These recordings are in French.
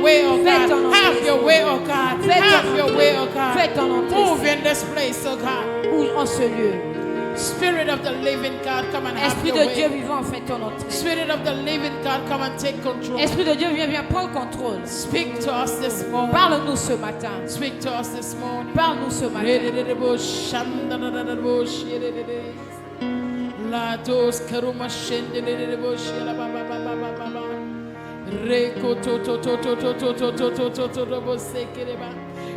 way, oh Fais ton God. entrée. Have your way, oh God. Fais ton Have your entrée. way, oh God. Fais ton entrée, Move Seigneur. in this place, oh God. Bouge en ce lieu. Spirit of the living God, come and have Esprit your de Dieu way. vivant, fais ton entrée. Spirit of the living God, come and take control. Esprit de Dieu, viens prendre contrôle. Speak to us this morning. Parle-nous ce matin. Speak to us this morning. Parle-nous ce matin. La dos karuma shende de boshi la ba ba ba ba ba ba ba. Reko to to to to to to to to to to to to bosekereba.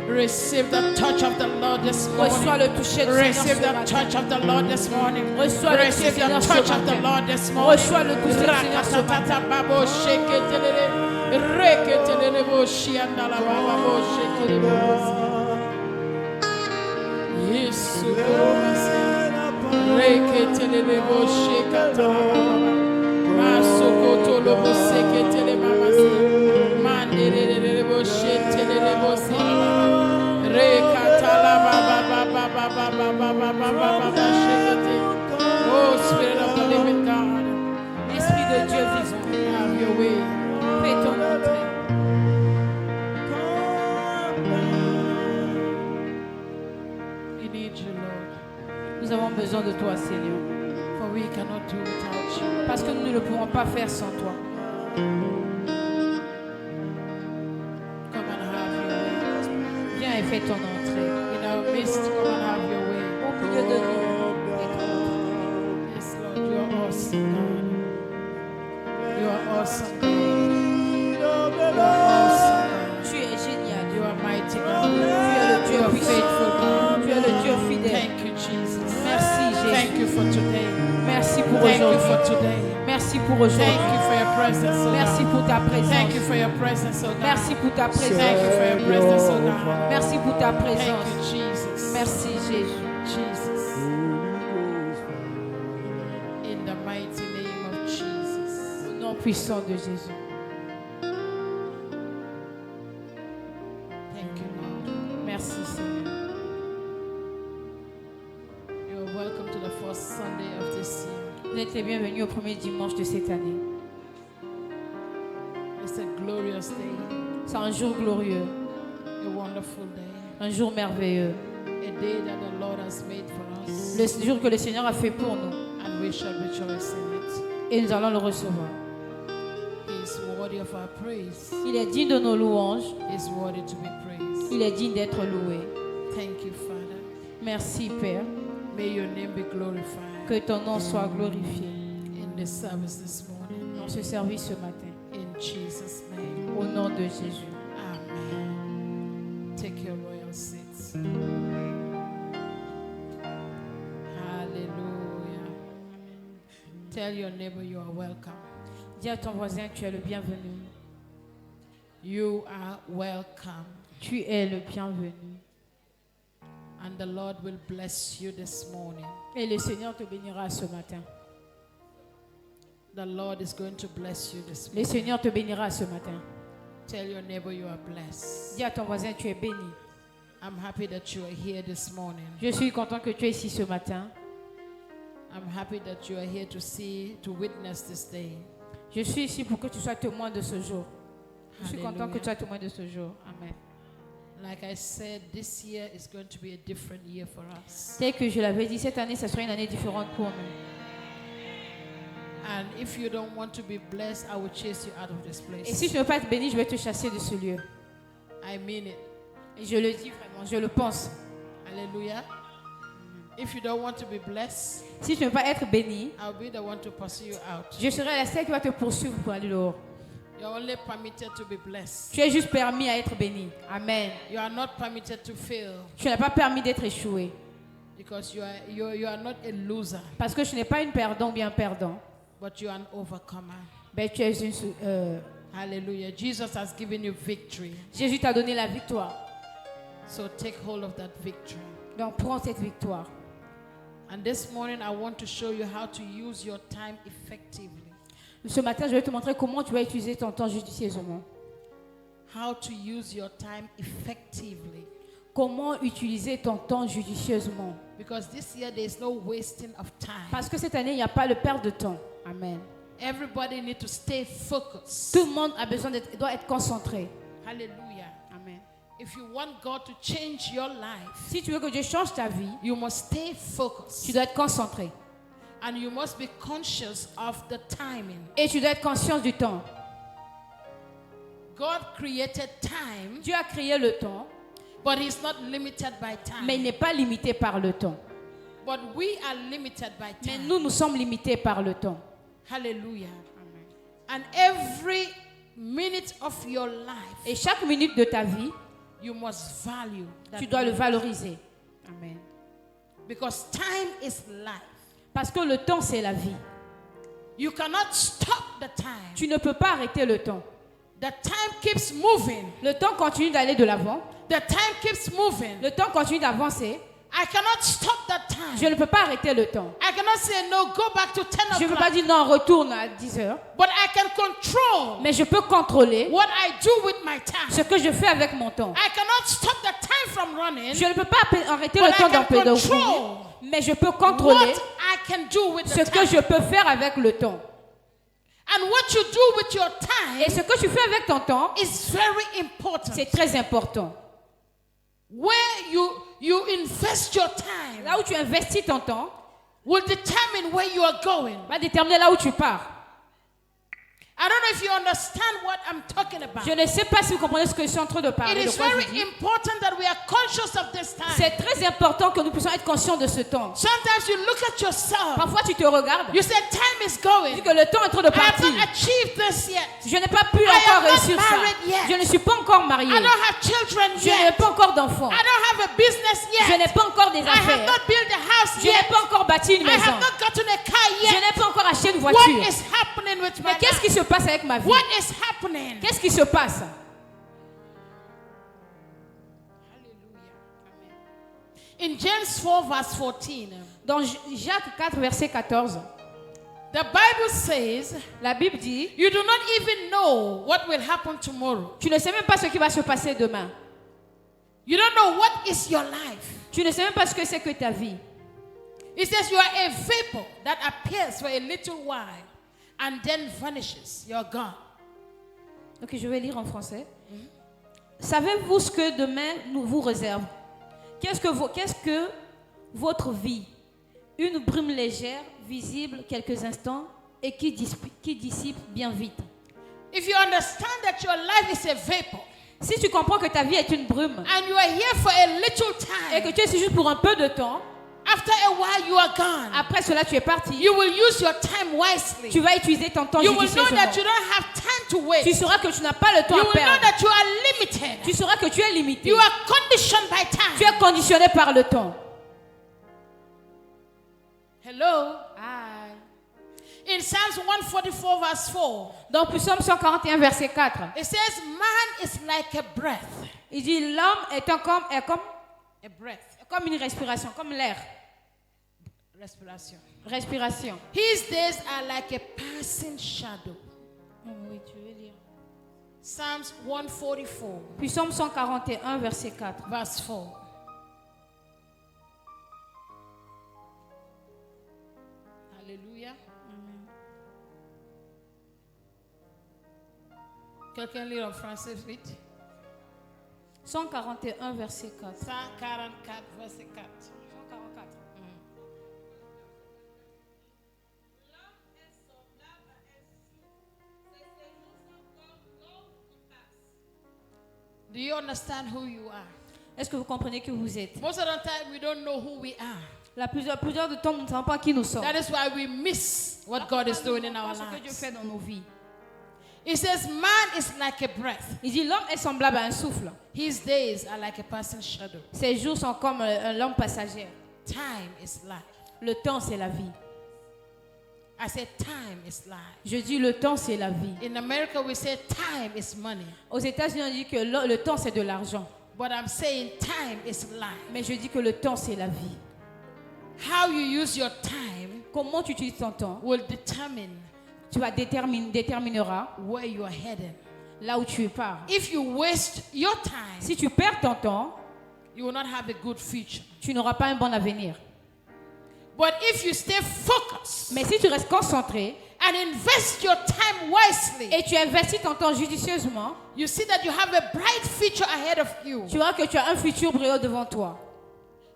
Receive the touch of the Lord this Reçois morning. le toucher du Seigneur Receive ce the matin. touch of the Lord this morning. Reçois le Receive toucher the ce touch of the matin. Lord this morning. Reçois le toucher du Seigneur ce matin. Rakatata babo sheketelele. Reketelele boshi andala baba bo shekelele. Yesu komase. Reketelele boshi katala. Masokoto lobo seketele mamase. Mandelele boshi telele bosi. Rekatala baba baba baba baba baba baba shekete. Oh Spirit of the living God. Esprit de Dieu vivant, Have your way. fais ton entrée. We need you, Lord. Nous avons besoin de toi, Seigneur. For we cannot do without you. Parce que nous ne le pourrons pas faire sans toi. Come and have your way. Viens et fais ton entrée. In our midst, come and have your way. Au milieu de nous, fais ton entrée. Yes, Lord, you are awesome, God. You are awesome, God. You are awesome, God. Tu es génial. You are mighty, Tu God. es le You Dieu are puissant. faithful, God. Tu es le Dieu fidèle. Thank you, Jesus. Merci, Thank Jésus. you for today. Merci pour Thank you aujourd'hui. for today. Merci pour Thank aujourd'hui. you for your presence, oh Merci God. pour ta Thank you présence. for your presence, oh God. Merci pour ta Thank you présence. for your presence, oh God. Merci pour ta Thank présence. you, Jesus. Merci, Jésus. Jesus. In the mighty name of Jesus. Au nom puissant de Jésus. Thank you, Lord. Merci, Seigneur. You are welcome to the first Sunday of this year. Vous êtes les bienvenus au premier dimanche de cette année. It's a glorious day, C'est un jour glorieux, a wonderful day, un jour merveilleux. a day that the Lord has made for us, Le jour que le Seigneur a fait pour nous. and we shall rejoice in it. Et nous allons le recevoir. He is worthy of our praise. Il est digne de nos louanges. He is worthy to be praised. Il est digne d'être loué. Thank you, Father. Merci, Père. May your name be glorified Que ton nom soit glorifié in this service this morning. dans ce service ce matin. In Jesus' name. Au nom de Jésus. Amen. Take your royal seats. Hallelujah. Tell your neighbor you are welcome. Dis à ton voisin que tu es le bienvenu. You are welcome. Tu es le bienvenu. And the Lord will bless you this morning. Et le Seigneur te bénira ce matin. The Lord is going to bless you this Le morning. Seigneur te bénira ce matin. Tell your neighbor you are blessed. Dis à ton voisin que tu es béni. I'm happy that you are here this morning. Je suis content que tu es ici ce matin. I'm happy that you are here to witness this day. Je suis ici pour que tu sois témoin de ce jour. Je suis content que Hallelujah. tu sois témoin de ce jour. Amen. Like I said, this year is going to be a different year for us. Tel que je l'avais dit, cette année, ça sera une année différente pour nous. And if you don't want to be blessed, I will chase you out of this Et place. si tu ne veux pas être béni, je vais te chasser de ce lieu. I mean it. Et je le dis vraiment, je le pense. Hallelujah. If you don't want to be blessed, Si tu ne veux pas être béni, I'll be the one to pursue you out. je serai la seule qui va te poursuivre pour aller dehors. You're only permitted to be blessed. Tu es juste permis à être béni. Amen. You are not permitted to fail Tu n'as pas permis d'être échoué. because you are not a loser, Parce que je n'ai pas une perdant ou bien un perdant. but you are an overcomer. Ben, tu es une, Hallelujah. Jesus has given you victory. Jésus t'a donné la victoire. So take hold of that victory. Donc prends cette victoire. And this morning, I want to show you how to use your time effectively. Ce matin, je vais te montrer comment tu vas utiliser ton temps judicieusement. How to use your time effectively. Comment utiliser ton temps judicieusement. Because this year, there is no wasting of time. Parce que cette année, il n'y a pas de perte de temps. Amen. Everybody needs to stay focused. Tout le monde a besoin doit être concentré. Hallelujah. Amen. If you want God to change your life, Si tu veux que Dieu change ta vie, you must stay focused. tu dois être concentré. And you must be conscious of the timing. Et tu dois être conscient du temps. God created time, Dieu a créé le temps, but He's not limited by mais il time. n'est pas limité par le temps. But we are limited by Mais time. nous sommes limités par le temps. Hallelujah. And every minute of your life, Et chaque minute de ta vie, you must value that tu dois le minute. valoriser. Amen. Because time is life. Parce que le temps, c'est la vie. You cannot stop the time. Tu ne peux pas arrêter le temps. The time keeps moving. Le temps continue d'aller de l'avant. The time keeps moving. Le temps continue d'avancer. I cannot stop that time. Je ne peux pas arrêter le temps. I cannot say no, go back to 10 Je ne peux o'clock. pas dire non, retourne à 10 heures. But I can control Mais je peux contrôler what I do with my time. ce que je fais avec mon temps. I cannot stop the time from running. Je ne peux pas arrêter But le I temps can de control courir. Mais je peux contrôler what I can do with ce the que time. je peux faire avec le temps. And what you do with your time Et ce que tu fais avec ton temps, is very important. c'est très important. Where you invest your time Là où tu investis ton temps, will determine where you are going. va déterminer là où tu pars. I don't know if you understand what I'm talking about. Je ne sais pas si vous comprenez ce que je suis en train de It parler. De is quoi je very dis. important that we are conscious of this time. C'est très important que nous puissions être conscients de ce temps. Sometimes you look at yourself. Parfois, tu te regardes, You say time is tu going. dis que le temps est en train de I have partir. not achieved this yet. Je n'ai pas pu I am encore not réussir ça. married yet. Je ne suis pas encore mariée. I don't have children Je n'ai yet. pas encore d'enfants. I don't have a business Je yet. n'ai pas encore des I have affaires. not built a house Je n'ai yet. pas encore bâti une I maison. have not gotten a car Je yet. n'ai pas encore acheté une What voiture. is happening with my Mais qu'est-ce qui life? se passe avec ma vie? What is happening? Qu'est-ce qui se passe? In James 4 verse 14, Dans Jacques 4, verset 14, the Bible says, la Bible dit, you do not even know what will happen tomorrow. tu ne sais même pas ce qui va se passer demain. You don't know what is your life. Tu ne sais même pas ce que c'est que ta vie. It says you are a vapor that appears for a little while and then vanishes. You're gone. Ok, je vais lire en français. Savez-vous ce que demain nous vous réserve? Qu'est-ce que votre vie? Une brume légère, visible quelques instants et qui dissipe bien vite. If you understand that your life is a vapor Si tu comprends que ta vie est une brume and you are here for a little et que time, tu es ici juste pour un peu de temps, after a while you are gone. après cela tu es parti, You will use your time wisely. tu vas utiliser ton temps You will know judicieusement. that you don't have time to Tu waste. sauras que tu n'as pas le temps You à will know perdre. that you are limited. Tu sauras que tu es limité. You are conditioned by Tu time. es conditionné par le temps. Hello. Aïe. In Psalms 144 verse 4, Dans Psaume 141, verset 4, it says, man is like a breath. il dit l'homme est comme A breath. une respiration, comme l'air. Respiration. Respiration. His days are like a passing shadow. Oui, tu veux lire. Psalms 144 Psaume 141, verset 4. verse 4. Alléluia. Quelqu'un lit en français vite? 141, verset 4. 144 verset 4. 144. Do you understand who you are? Est-ce que vous comprenez qui vous êtes? Most of the time we don't know who we are. Plusieurs de temps, nous ne savons pas qui nous sommes. That is why we miss what God is doing in our Ce que Dieu lives. fait dans nos vies. It says man is like a breath. Il dit l'homme est semblable à un souffle. His days are like a passing shadow. Ses jours sont comme un lampe passagère. Time is life. Le temps, c'est la vie. I said time is life. Je dis le temps, c'est la vie. In America we say time is money. Aux États-Unis, on dit que le temps, c'est de l'argent. But I'm saying time is life. Mais je dis que le temps, c'est la vie. How you use your time Comment tu utilises ton temps will determine tu vas déterminera where you are headed. là où tu pars. If you waste your time, Si tu perds ton temps, you will not have a good future. tu n'auras pas un bon avenir. But if you stay focused, Mais si tu restes concentré, I and invest your time wisely, et tu investis ton temps judicieusement, you see that you have a bright future ahead of you. tu vois que tu as un futur brillant devant toi.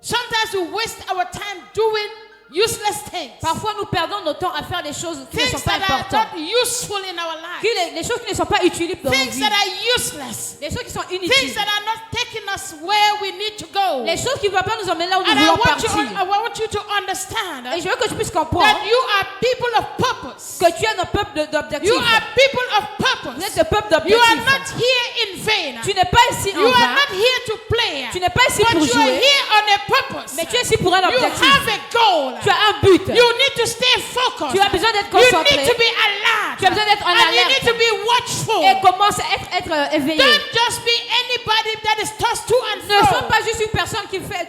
Sometimes we waste our time doing useless things. Parfois, nous perdons notre temps à faire des choses qui ne sont Things pas that are importantes. not useful in our lives. Les choses qui ne sont pas utiles dans nos Things vies. that are useless. Les choses qui sont Things inutiles. that are not taking us where we need to go. Les choses qui ne vont pas nous emmener là où nous And voulons partir. I want you to understand Et je veux que tu puisses comprendre that you are people of purpose. que tu es un peuple d'objectifs. You are people of Vous purpose. êtes le peuple You are d'objectifs. not here in vain. Tu n'es pas ici You en are vain. not here to play. Tu n'es pas ici But pour you are jouer. here on a purpose. Mais tu es ici pour un You objectif. have a goal. Tu as un but. You need to stay focused. Tu as besoin d'être You concentré. need to be alert. Tu as besoin d'être en And you alerte. need to be watchful. Et commence à être éveillé. Don't just be anybody that is tossed to and Ne sois fro. pas juste une personne qui fait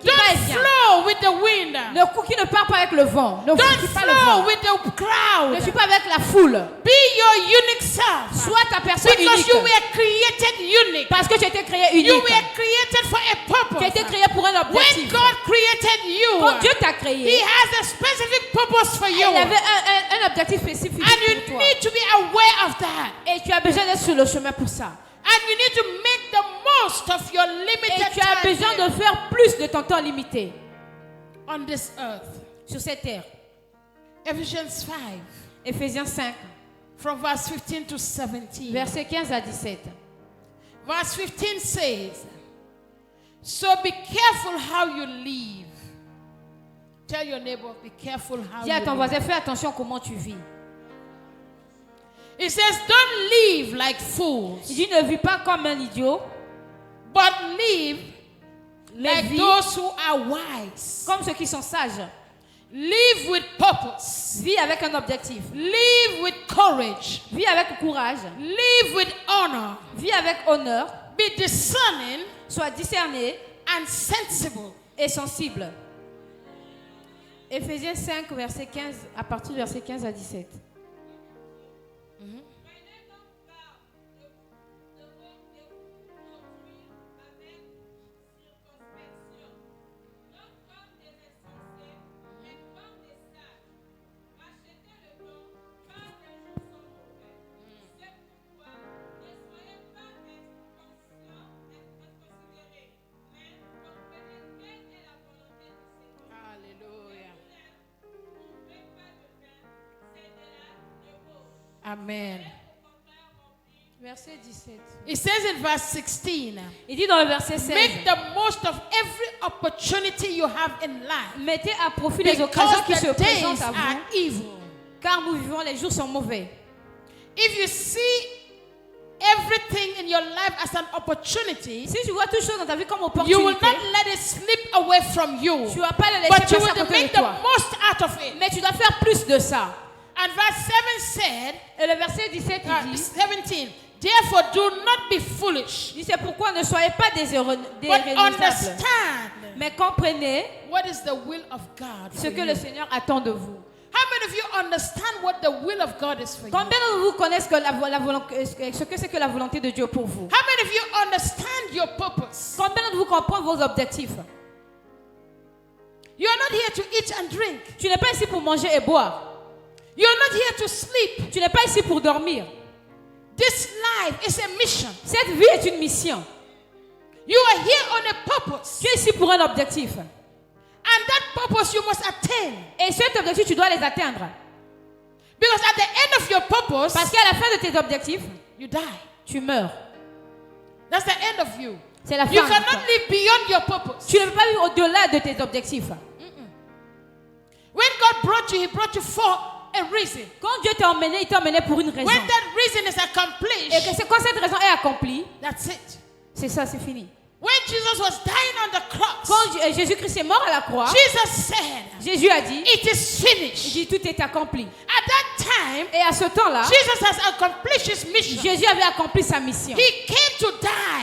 qui va et Don't vient. flow with the wind. Le coup qui ne part pas avec le vent. Ne Don't suis pas le flow vent. with the Ne crowd. suis pas avec la foule. Be your unique self. Sois ta personne Because unique. you were created unique. Parce que tu as été créé You unique. were created for a Tu as purpose. été créé pour un When objectif. God created you, Quand Dieu t'a He créé, has a specific purpose for il you. avait un objectif spécifique And you pour toi. need to be aware of that. Et tu as besoin d'être sur le chemin pour ça. And you need to make the most of your Et limited tu as time besoin here de faire plus de ton temps limité on this earth. sur cette terre. Ephesians 5, Éphésiens 5, from verse 15 to 17. versets 15 à 17. Verse 15 says, so be careful how you live. Tell your neighbor, be careful how Dis à ton you live. voisin, fais attention comment tu vis. It says, don't live like fools, Il dit, ne vis pas comme un idiot, but live mais like vis those who are wise. comme ceux qui sont sages. Live with purpose. Vis avec un objectif. Live with courage. Vis avec courage. Live with honor. Vis avec honneur. Be discerning Sois discerné and sensible. et sensible. Éphésiens 5, verset 15, à partir du verset 15 à 17. Amen. Verset 17. It says in verse 16, Il dit dans le verset 16, make the most of every opportunity you have in life. mettez à profit les occasions Because qui se the days présentent à are vous, evil. car nous vivons, les jours sont mauvais. If you see everything in your life as an opportunity, Si tu vois toutes choses dans ta vie comme you will opportunité, not let it slip away from you. tu ne vas pas le But laisser you passer à will côté make de the toi. most out of it. Mais tu dois faire plus de ça. And verse 7 said, Et le verset 17, il dit, 17, therefore do not be foolish, il dit, c'est pourquoi ne soyez pas but déraisonnables, understand mais comprenez what is the will of God for ce que you. le Seigneur attend de vous. How many of you understand what the will of God is for you? Combien de vous connaissent que ce que c'est que la volonté de Dieu pour vous? How many of you understand your purpose? Combien de vous comprennent vos objectifs? You are not here to eat and drink. Tu n'es pas ici pour manger et boire. You are not here to sleep. Tu n'es pas ici pour dormir. This life is a mission. Cette vie est une mission. You are here on a purpose. Tu es ici pour un objectif. And that purpose you must attain. Et cet objectif, tu dois les atteindre. Because at the end of your purpose, Parce qu'à la fin de tes objectifs, you die. tu meurs. That's the end of you. C'est la fin. You de toi. cannot live beyond your purpose. Tu ne peux pas vivre au-delà de tes objectifs. When God brought you, He brought you for a reason. Quand Dieu t'a emmené, il t'a emmené pour une raison. When that reason is Et accomplished, que quand cette raison est accomplie, that's it. c'est ça, c'est fini. When Jesus was dying on the cross, Quand Jésus-Christ est mort à la croix, Jesus said, Jésus a dit, it is il finished. dit tout est accompli. At that time, Et à ce temps-là, Jesus has accomplished His mission. Jésus avait accompli sa mission. He came to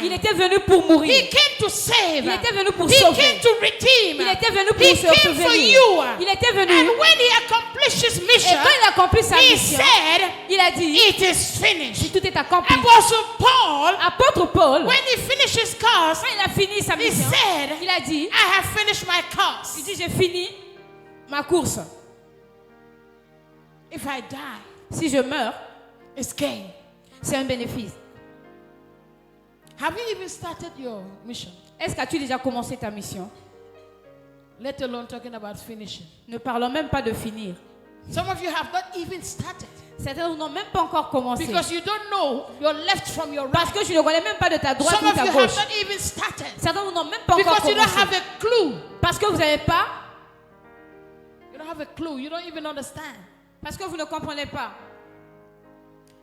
Il die. était venu pour mourir. He came to save. Il était venu pour He sauver. came to redeem. Il était venu pour He se came for souvenir. you. Il était venu. And when He accomplished His Et mission, quand il a accompli sa He mission, said, il a dit, it is finished. tout est accompli. Apostle Paul, Apôtre Paul, when he finished his course, quand il a fini sa he mission, said, il a dit, I have finished my il course. dit, j'ai fini ma course. If I die, Si je meurs, it's gain. c'est un bénéfice. Have you even started your mission? Est-ce qu'as-tu déjà commencé ta mission? Let alone talking about finishing. Ne parlons même pas de finir. Some of you have not even started Certains n'ont même pas encore commencé. because you don't know your left from your Parce right. que tu ne connais même pas de ta droite Some ou of ta you gauche. have not even started Certains n'ont même pas encore because you don't commencé. have a clue. Parce que vous n'avez pas, You don't have a clue. You don't even understand. parce que vous ne comprenez pas.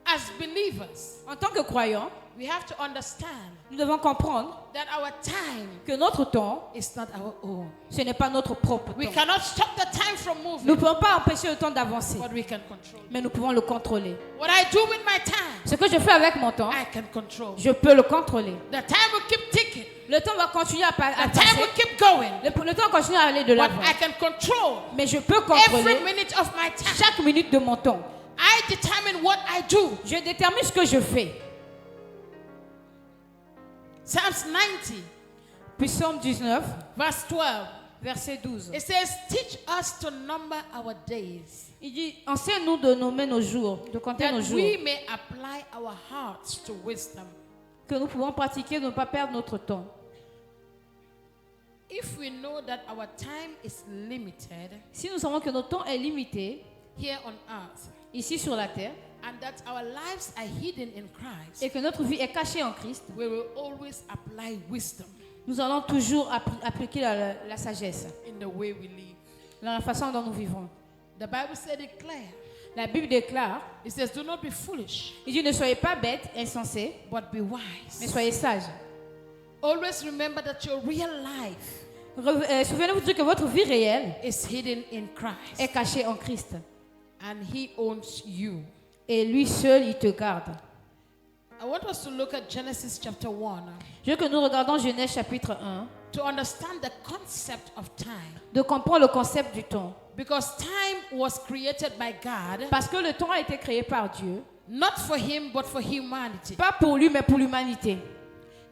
As believers, En tant que croyants, we have to understand nous devons comprendre that our time que notre temps, is not our own. ce n'est pas notre propre We temps. cannot stop the time from Nous moving, ne pouvons pas empêcher le temps d'avancer, but we can control it. mais nous pouvons le contrôler. What I do with my time, Ce que je fais avec mon temps, I can control. je peux le contrôler. The time will keep ticking. Le temps va continuer à The time passer. will keep going. Le temps continue à aller de But l'avant. I can control Mais je peux every contrôler minute of my time. chaque minute de mon temps. I determine what I do. Je détermine ce que je fais. Psalms 90, Puis Psaume 19, verse 12. verset 12. It says, teach us to number our days, Il dit, enseigne-nous de nommer nos jours, de compter that nos jours, we may apply our hearts to wisdom. que nous pouvons pratiquer, de ne pas perdre notre temps. If we know that our time is limited Si nous savons que notre temps est limité, here on earth, ici sur la terre, and that our lives are hidden in Christ, et que notre vie est cachée en Christ, we will always apply wisdom nous allons toujours appliquer la sagesse in the way we live. dans la façon dont nous vivons. The Bible said it clear. La Bible déclare, It says, do not be foolish, il dit, ne soyez pas bêtes, insensés, but be wise. mais soyez sages. Always remember that your real life Souvenez-vous de dire que votre vie réelle is hidden in Christ, est cachée en Christ. and He owns you. Et lui seul, il te garde. I want us to look at Genesis chapter 1 Je veux que nous regardions Genèse chapitre 1, to understand the concept of time. de comprendre le concept du temps. Because time was created by God, Parce que le temps a été créé par Dieu, not for Him, but for humanity. pas pour lui, mais pour l'humanité.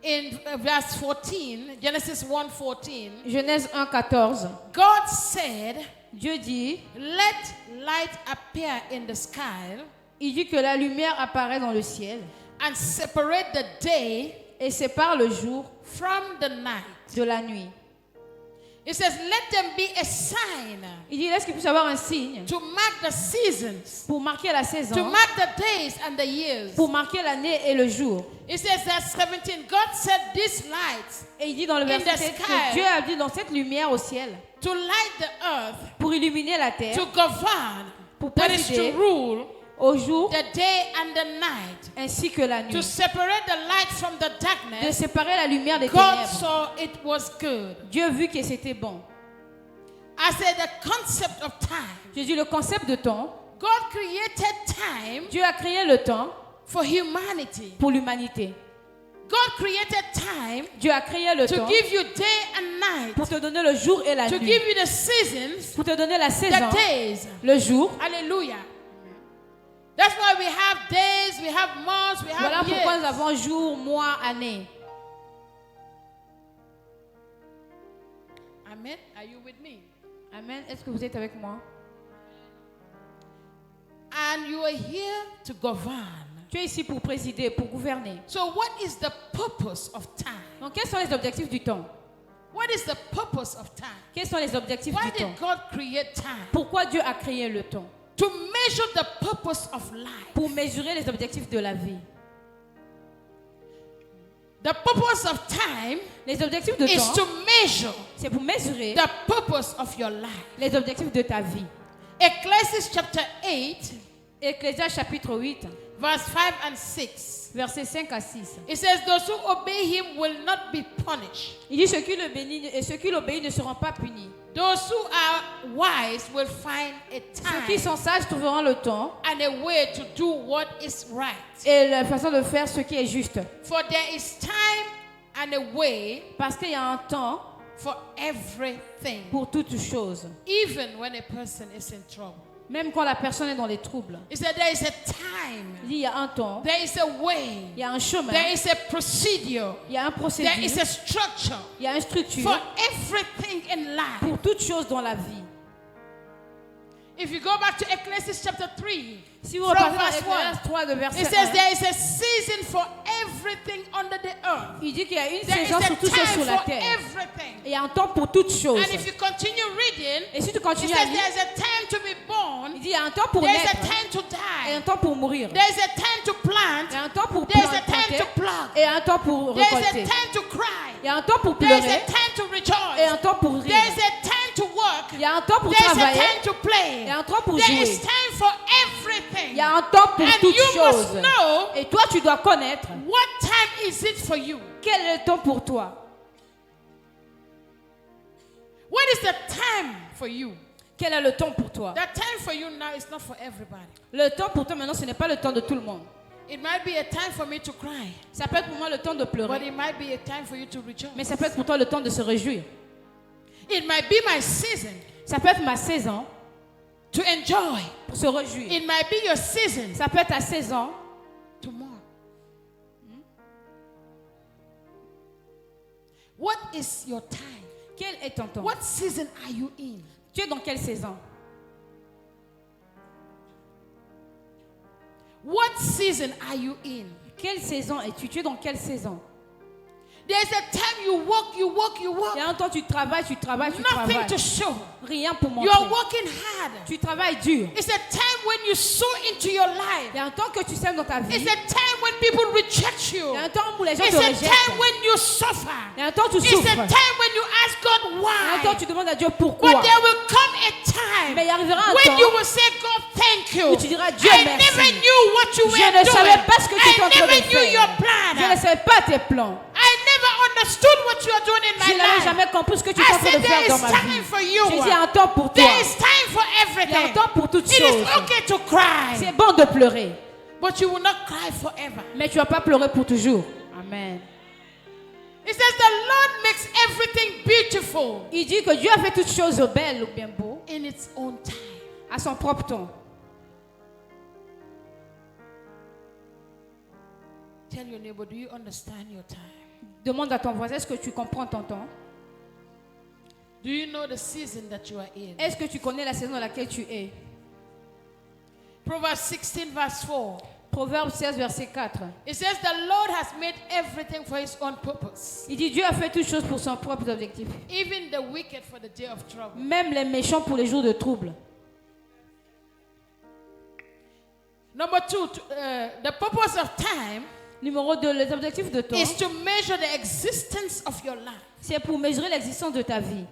In verse 14, Genesis 1:14, Genèse 1, 14. God said, Dieu dit, let light appear in the sky il dit que la lumière apparaît dans le ciel and separate the day et sépare le jour from the night. de la nuit. It says, let them be a sign Il dit, laisse qu'il puisse y avoir un signe to mark the seasons, pour marquer la to saison, mark the days and the years. pour marquer l'année et le jour. It says, verse 17, God set these lights Et il dit dans le In verset the 7 sky. que Dieu a dit dans cette lumière au ciel to light the earth, pour illuminer la terre, to govern, pour that is présider to rule au jour the day and the night, ainsi que la to nuit, separate the light from the de darkness. séparer la lumière des God ténèbres. saw it was good. Dieu vit que c'était bon. I said the concept of time. Je dis le concept de temps. God created time Dieu a créé le temps for humanity. pour l'humanité. God created time Dieu a créé le to temps give you day and night, pour te donner le jour et la to nuit, give you the seasons, pour te donner la the saison, days. le jour. Hallelujah. That's why we have days, we have months, we Voilà have pourquoi nous years. avons jour, mois, année. Amen. Are you with me? Amen. Est-ce que vous êtes avec moi? And you are here to govern. Tu es ici pour présider, pour gouverner. So what is the purpose of time? Donc, quels sont les objectifs du temps? What is the purpose of time? Quels sont les objectifs Why du temps? did God create time? Pourquoi Dieu a créé le temps? To measure the purpose of life. Pour mesurer les objectifs de la vie. The purpose of time Les objectifs de is temps, to measure c'est pour mesurer the purpose of your life. les objectifs de ta vie. Ecclesiastes chapter 8, Ecclésias chapitre 8, verse 5 and 6. versets 5 à 6. It says, those who obey him will not be punished. Il dit, ceux qui l'obéissent ne seront pas punis. Those who are wise will find a Ceux qui time sont sages trouveront le temps and a way to do what is right. et la façon de faire ce qui est juste. For there is time and a way Parce qu'il y a un temps for everything, pour toutes choses. even when a person is in trouble. Même quand la personne est dans les troubles. He said there is a time, Il dit, il y a un temps, there is a way, il y a un chemin, there is a procedure, il y a un there procédure, is a structure il y a une structure for everything in life. pour toutes choses dans la vie. If you go back to Ecclesiastes chapter 3, Si vous from repartez dans verse 1, Exode 3 de verset it says 1, there is a season for everything under the earth. il dit qu'il y a une There is saison a sur toutes choses time sur la for terre. everything. Et il y a un temps pour toutes choses. And if you continue reading, Et si tu it continues says à lire, there's a time to be born, il dit il y a un temps pour there's a naître time to et un die, temps pour mourir. there's a time to plant, Il y a un temps pour there's a planter time to pluck, et un temps pour there's a récolter. time to cry, Il y a un temps pour there's pleurer a time to et rejoice, un temps pour rire. there's a time to work, Il y a un temps pour there's a travailler time to play, et un temps pour there is jouer. time for Il everything. y a un temps pour And toutes you must choses. know Et toi, tu dois connaître what time is it for you. quel est le temps pour toi. What is the time for you? Quel est le temps pour toi? The time for you now is not for everybody. Le temps pour toi maintenant, ce n'est pas le temps de tout le monde. It might be a time for me to cry, Ça peut être pour moi le temps de but pleurer. it might be a time for you to rejoice. Mais ça peut être pour toi le temps de se réjouir. It might be my season Ça peut être ma saison to enjoy. pour se réjouir. It might be your season Ça peut être ta saison to mourn. What is your time? Quel est ton temps? What season are you in? Tu es dans quelle saison? What season are you in? Quelle saison es-tu? Tu es dans quelle saison? There's a time you work, you work, you work. Il y a un temps tu travailles, tu travailles, tu Nothing travailles. to show. Rien pour You are montrer. working hard. Tu travailles dur. It's a time when you sow into your life. Il y a un temps que tu sèmes dans ta vie. It's a time when people reject Il you. y a un temps où les gens It's te a rejettent. time when you suffer. Il y a un temps où tu It's a souffres. time when you ask God Il y a un temps où why. tu demandes à Dieu pourquoi. But there will come a time Mais il arrivera un when temps you will say, God, thank you. où tu diras, Dieu, I merci. never knew what you Je were ne doing. savais pas ce que tu étais en I train de never knew your faire. Je ne plan. savais pas tes plans. I never understood what you are doing in Je my n'avais life. jamais compris ce que tu es I en train said, de there faire dans is ma time vie. for you. J'ai dit, il y a un temps pour toi. There is time for Il y a un everything. temps pour toutes It is choses. okay to cry, C'est bon de pleurer. but you will not cry forever. Mais tu ne vas pas pleurer pour toujours. Amen. It says the Lord makes everything beautiful Il dit que Dieu a fait toutes choses belles ou bien beaux in its own time. à son propre temps. Tell your neighbor, do you understand your time? Demande à ton voisin, est-ce que tu comprends ton temps? Do you know the season that you are in? Est-ce que tu connais la saison dans laquelle tu es? Proverbs 16 verse 4. Proverbe 16, verset 4. It says the Lord has made everything for his own purpose. Il dit Dieu a fait toutes choses pour son propre objectif. Even the wicked for the day of trouble. Même les méchants pour les jours de trouble. Number 2, the purpose of time Numéro 2, les objectifs de temps, is to measure the existence of your life. c'est pour mesurer l'existence de ta vie.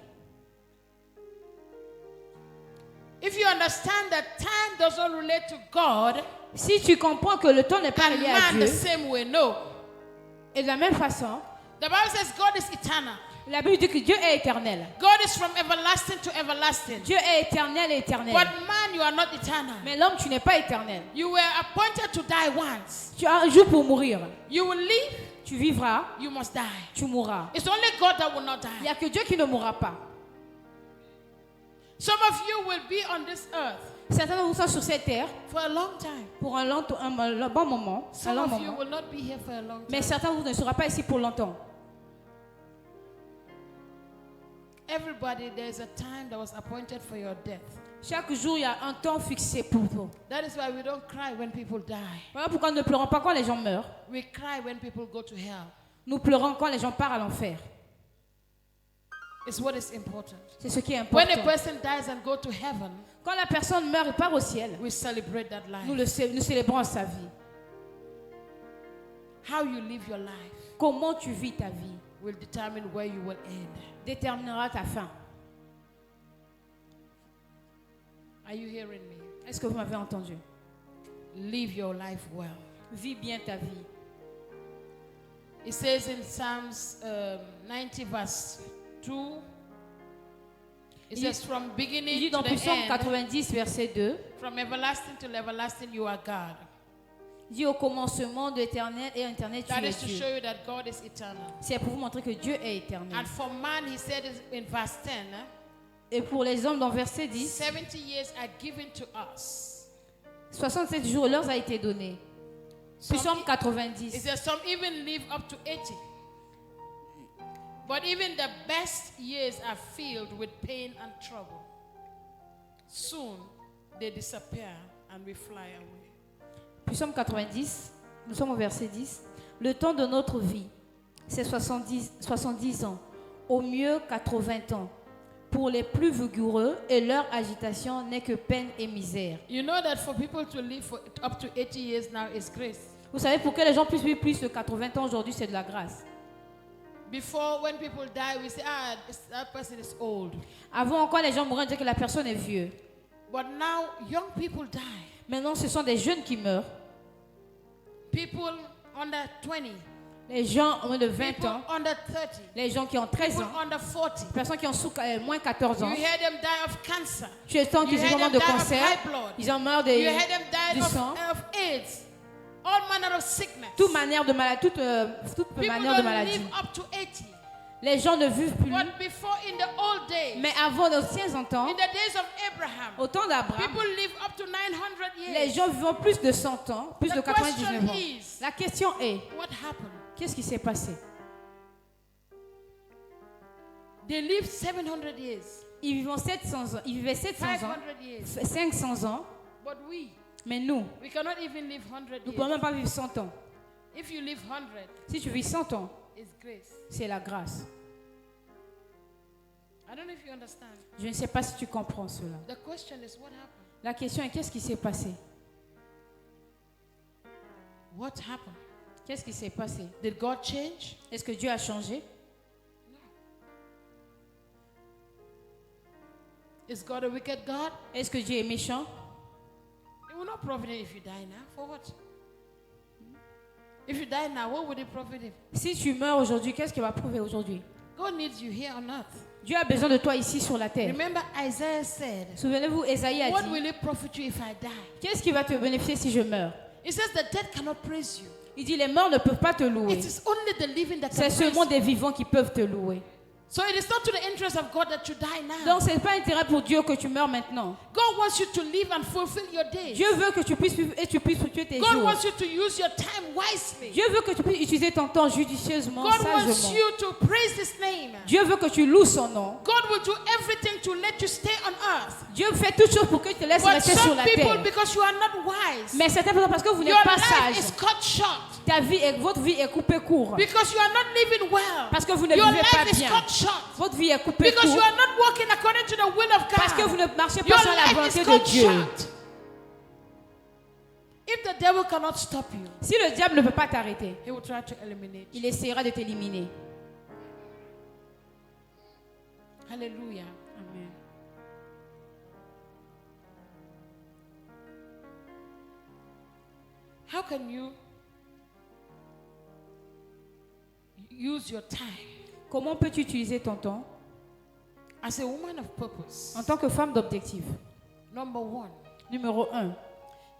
If you understand that time doesn't relate to God Si tu comprends que le temps n'est pas and relié à man the Dieu, same way, no. et de la même façon, The Bible says God is eternal. la Bible dit que Dieu est éternel. God is from everlasting to everlasting. Dieu est éternel et éternel. But man, you are not eternal. Mais l'homme, tu n'es pas éternel. You were appointed to die once. Tu as un jour pour mourir. You will live, Tu vivras, you must die. tu mourras. It's only God that will not Il n'y die. a que Dieu qui ne mourra pas. Some of you will be on this earth Certains de vous sont sur cette terre for a long time. pour un bon moment, un Some long of you moment. will not be here for a long Mais time. certains de vous ne seront pas ici pour longtemps. Everybody, there's a time that was appointed for your death. Chaque jour, il y a un temps fixé pour vous. That is why we don't cry when people die. Voilà pourquoi nous ne pleurons pas quand les gens meurent. We cry when people go to hell. Nous pleurons quand les gens partent à l'enfer. It's what is important. C'est ce qui est When a important. person dies and go to heaven, Quand la personne meurt et part au ciel, we celebrate that life. nous célébrons sa vie. How you live your life Comment tu vis ta vie will determine where you will end. déterminera ta fin. Are you hearing me? Est-ce que vous m'avez entendu? Live your life well. Vis bien ta vie. It says in Psalms 90 verse 2, it says from Il beginning dit to dans the Psaume end, 90, verset 2, from everlasting to everlasting, you are God. il dit au commencement de l'éternel et éternel tu That es is to Dieu. show you that God is eternal. C'est pour vous montrer que Dieu est éternel. And for man, he said in verse 10, Et pour les hommes, dans verset 10, 70 years are given to us. 67 jours leur a été donné. Some- Psaume It 90. says some even live up to 80. But even the best years are filled with pain and trouble. Soon they disappear and we fly away. Psaume 90, nous sommes au verset 10. Le temps de notre vie, c'est 70 ans, au mieux 80 ans. Pour les plus vigoureux, et leur agitation n'est que peine et misère. You know that for people to live for up to 80 years now is grace. Vous savez, pour que les gens puissent vivre plus de 80 ans aujourd'hui, c'est de la grâce. Before, when people die, we say, that person is old. Avant encore, les gens mouraient, on disait que la personne est vieux. But now, young people die. Maintenant, ce sont des jeunes qui meurent. People under 20. Les gens ont de 20 People ans. under 30. Les gens qui ont 13 People ans. under 40. Les personnes qui ont moins 14 ans. You hear them die of cancer. Tu entends qu'ils You hear ont mort them de die of cancer. high blood. Ils ont mort You du hear them die sang. of AIDS. All manner of sickness. Toute manière de maladie. Toute People manière de don't maladie. live up to 80. Les gens ne vivent plus. But before, in the old days, Mais avant nos anciens temps, in the days of Abraham, au temps d'Abraham, people live up to 900 les years. gens vivent plus de 100 ans, plus The de 99 ans. question is, La question est, what happened? qu'est-ce qui s'est passé? They lived 700 years, Ils vivaient 700 ans, ils vivaient 700 ans, 500 years. 500 ans, But mais nous, we cannot even live 100 nous ne years. pouvons même pas vivre 100 ans. If you live 100, Si tu vis 100 ans, it's grace. c'est la grâce. I don't know if you understand. Je ne sais pas si tu comprends cela. The question is, what happened? La question est, qu'est-ce qui s'est passé? What happened? Qu'est-ce qui s'est passé? Did God change? Est-ce que Dieu a changé? Is God a wicked God? Est-ce que Dieu est méchant? It will not profit him if you die now. For what? If you die now, what would it profit him? Si tu meurs aujourd'hui, qu'est-ce qu'il va prouver aujourd'hui? God needs you here on earth. Dieu a besoin de toi ici sur la terre. Remember, Isaiah said, Souvenez-vous, Esaïe a what dit, will it profit you if I die? qu'est-ce qui va te bénéficier si je meurs? It says the dead cannot praise you. Il dit, les morts ne peuvent pas te louer. It is only the living that can C'est praise seulement you. des vivants qui peuvent te louer. So it is not to the interest of God that you die now. Donc, ce n'est pas intérêt pour Dieu que tu meurs maintenant. God wants you to live and fulfill your days. Dieu veut que tu puisses vivre et tu puisses tuer tes God jours. wants you to use your time wisely. Dieu veut que tu puisses utiliser ton temps judicieusement, God wants sagement. you to praise His name. Dieu veut que tu loues son nom. God will do everything to let you stay on earth. Dieu fait toutes choses pour que tu te laisses But rester sur some la people, terre. because you are not wise, Mais certaines personnes, parce que vous your n'êtes pas life sage, is cut short. votre vie est coupée court. Because you are not living well. Parce que vous ne Your vivez pas life is bien. cut short. Votre vie est coupée Because you court. are not walking according to the will of Parce que God. vous ne marchez pas Your sur la life volonté is de cut Dieu. short. If the devil cannot stop you, Si le diable ne peut pas t'arrêter, he will try to eliminate you. il essaiera de t'éliminer. Hallelujah. Amen. How can you use your time Comment peux-tu utiliser ton temps as a woman of purpose? en tant que femme d'objectif? Number one, Numéro 1,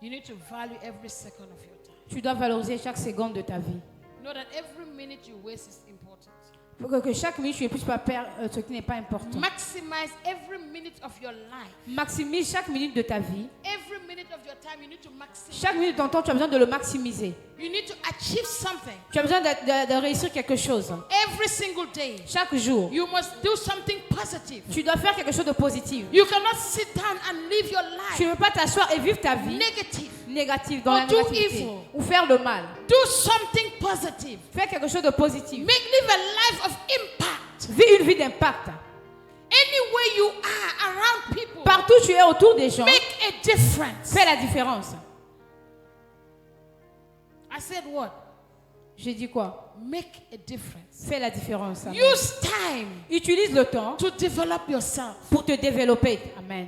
you need to value every second of your time. tu dois valoriser chaque seconde de ta vie. Know that every minute you waste is important. Pour que chaque minute, tu ne puisses pas perdre ce qui n'est pas important. Maximize every minute of your life. Maximise chaque minute de ta vie. Every minute of your time, you need to maximize. Chaque minute de ton temps, tu as besoin de le maximiser. You need to achieve something. Tu as besoin de réussir quelque chose. Every single day, Chaque jour, you must do something positive. tu dois faire quelque chose de positif. You cannot sit down and live your Tu life ne peux pas t'asseoir et vivre ta vie negative. négative dans Or la do négativité evil. ou faire le mal. Do something positive. Fais quelque chose de positif. Live a life of impact. Vis une vie d'impact. Anywhere you are around people, Partout où tu es autour des gens, make a difference. fais la différence. I said what? Je dis quoi? Make a difference. Fais la différence. Amen. Use time Utilise le temps to develop yourself. pour te développer. Amen.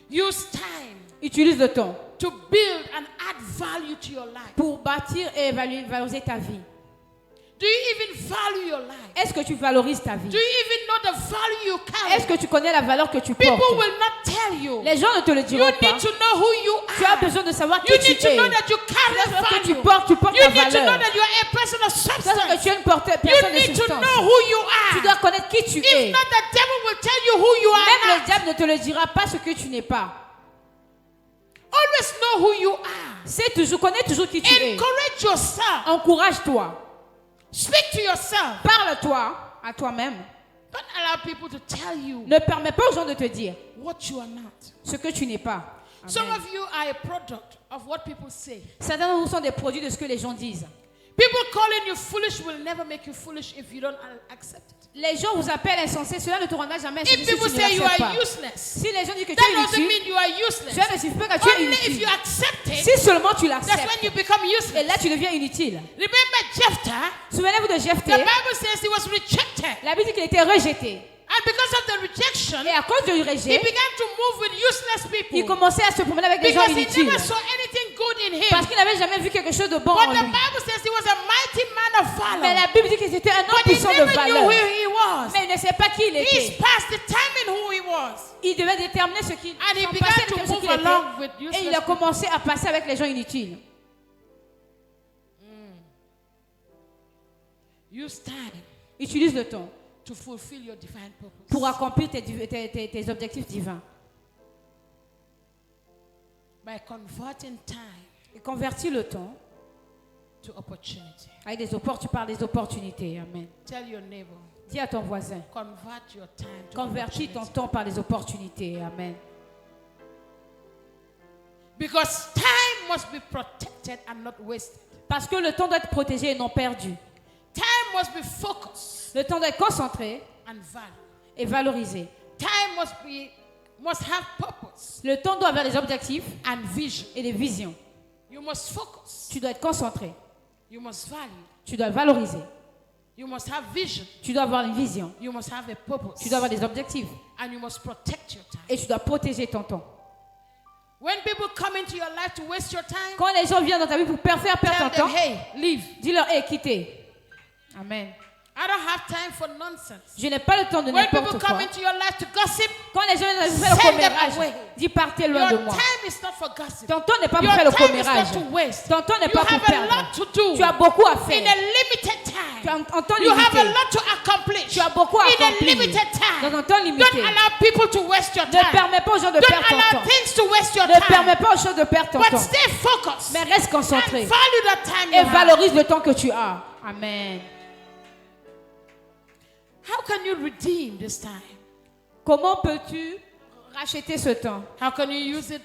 Use time Utilise le temps to build and add value to your life. pour bâtir et valoriser ta vie. Do you even value your life? Est-ce que tu valorises ta vie? Do you even know the value you Est-ce carry? que tu connais la valeur que tu People portes? will not tell you. Les gens ne te le You diront pas. need to know who you Tu as are. besoin de savoir qui You tu need to es. know that you carry Tu que tu value. portes You la need to know valeur. that you are a person of Tu sais que substance. tu es une personne You de need to substance. know who you Tu are. dois connaître qui tu es. If not, the devil will tell you who you Même are le not. diable ne te le dira pas ce que tu n'es pas. Always know who you are. Connais toujours qui tu es. Encourage yourself. Encourage-toi. Speak to yourself. Parle-toi à toi-même. Don't allow people to tell you Ne permets pas aux gens de te dire what you are not. ce que tu n'es pas. Some Amen. of you are a product of what people say. Certains d'entre vous sont des produits de ce que les gens disent. People calling you foolish will never make you foolish if you don't accept it. Les gens vous appellent insensé, cela ne te rendra jamais insensé If si people tu ne say you l'acceptes are pas. useless, Si les gens disent que tu that es doesn't inutile, mean you are useless. cela ne signifie pas que tu es Only if inutile. you accept it, Si seulement tu that's when l'acceptes, you become et useless. là tu deviens inutile. Remember Jephthah? Souvenez-vous de The Jephthé. Bible says he was rejected. La Bible dit qu'il était rejeté. And because of the rejection, Et à cause du he rejet, began to move with useless il people. commençait à se promener avec des gens Because he inutiles. never saw anything good in him. Parce qu'il n'avait jamais vu quelque chose de bon But en the lui. Bible says he was a mighty man of Mais valor. la Bible dit qu'il était un homme But he puissant de never knew valeur. who he was. Mais il ne sait pas qui il He's était. past determining who he was. Il devait déterminer ce qu'il And he son began passé to déterminait ce move qu'il était. along with Et il useless a people. commencé à passer avec les gens inutiles. Use time Utilise le temps to fulfill your divine purpose. pour accomplir tes objectifs divins. By converting time Et convertis le temps to opportunity. avec des opportunités. Tu parles des opportunités. Amen. Tell your neighbor, Dis à ton voisin, convert your time to convertis ton opportunity. temps par les opportunités. Amen. Because time must be protected and not wasted. Parce que le temps doit être protégé et non perdu. Time must be focused Le temps doit être concentré and valued. et valorisé. Time must have purpose Le temps doit avoir des objectifs and vision. et des visions. You must focus. Tu dois être concentré. You must value. Tu dois valoriser. You must have vision. Tu dois avoir une vision. You must have a purpose. Tu dois avoir des objectifs. And you must protect your time. Et tu dois protéger ton temps. When people come into your life to waste your time, Quand les gens viennent dans ta vie pour faire perdre tell ton them, temps, hey, leave. dis-leur, hé, quittez. Amen. I don't have time for nonsense. Je n'ai pas le temps de When people n'importe come quoi. into your life to gossip, Quand les gens viennent faire le send them commérage, away. dis partez loin de your moi. time is not for gossip. Ton temps n'est pas pour Your faire le time is commérage. not to waste. Ton temps n'est You pas pour have a perdre. lot to do Tu as beaucoup à in a faire. limited Tu time. as un temps You have a limité. lot to accomplish Tu as beaucoup à in a accomplir limited time. dans un temps limité. Don't allow people to waste your Ne time. permets pas aux gens de Don't perdre ton allow temps. things to waste your Ne permets time. pas aux gens de perdre ton But temps. stay focused Mais reste and concentré. value the time Et you have. valorise le temps que tu as. Amen. How can you redeem this time? Comment peux-tu racheter ce temps? How can you use it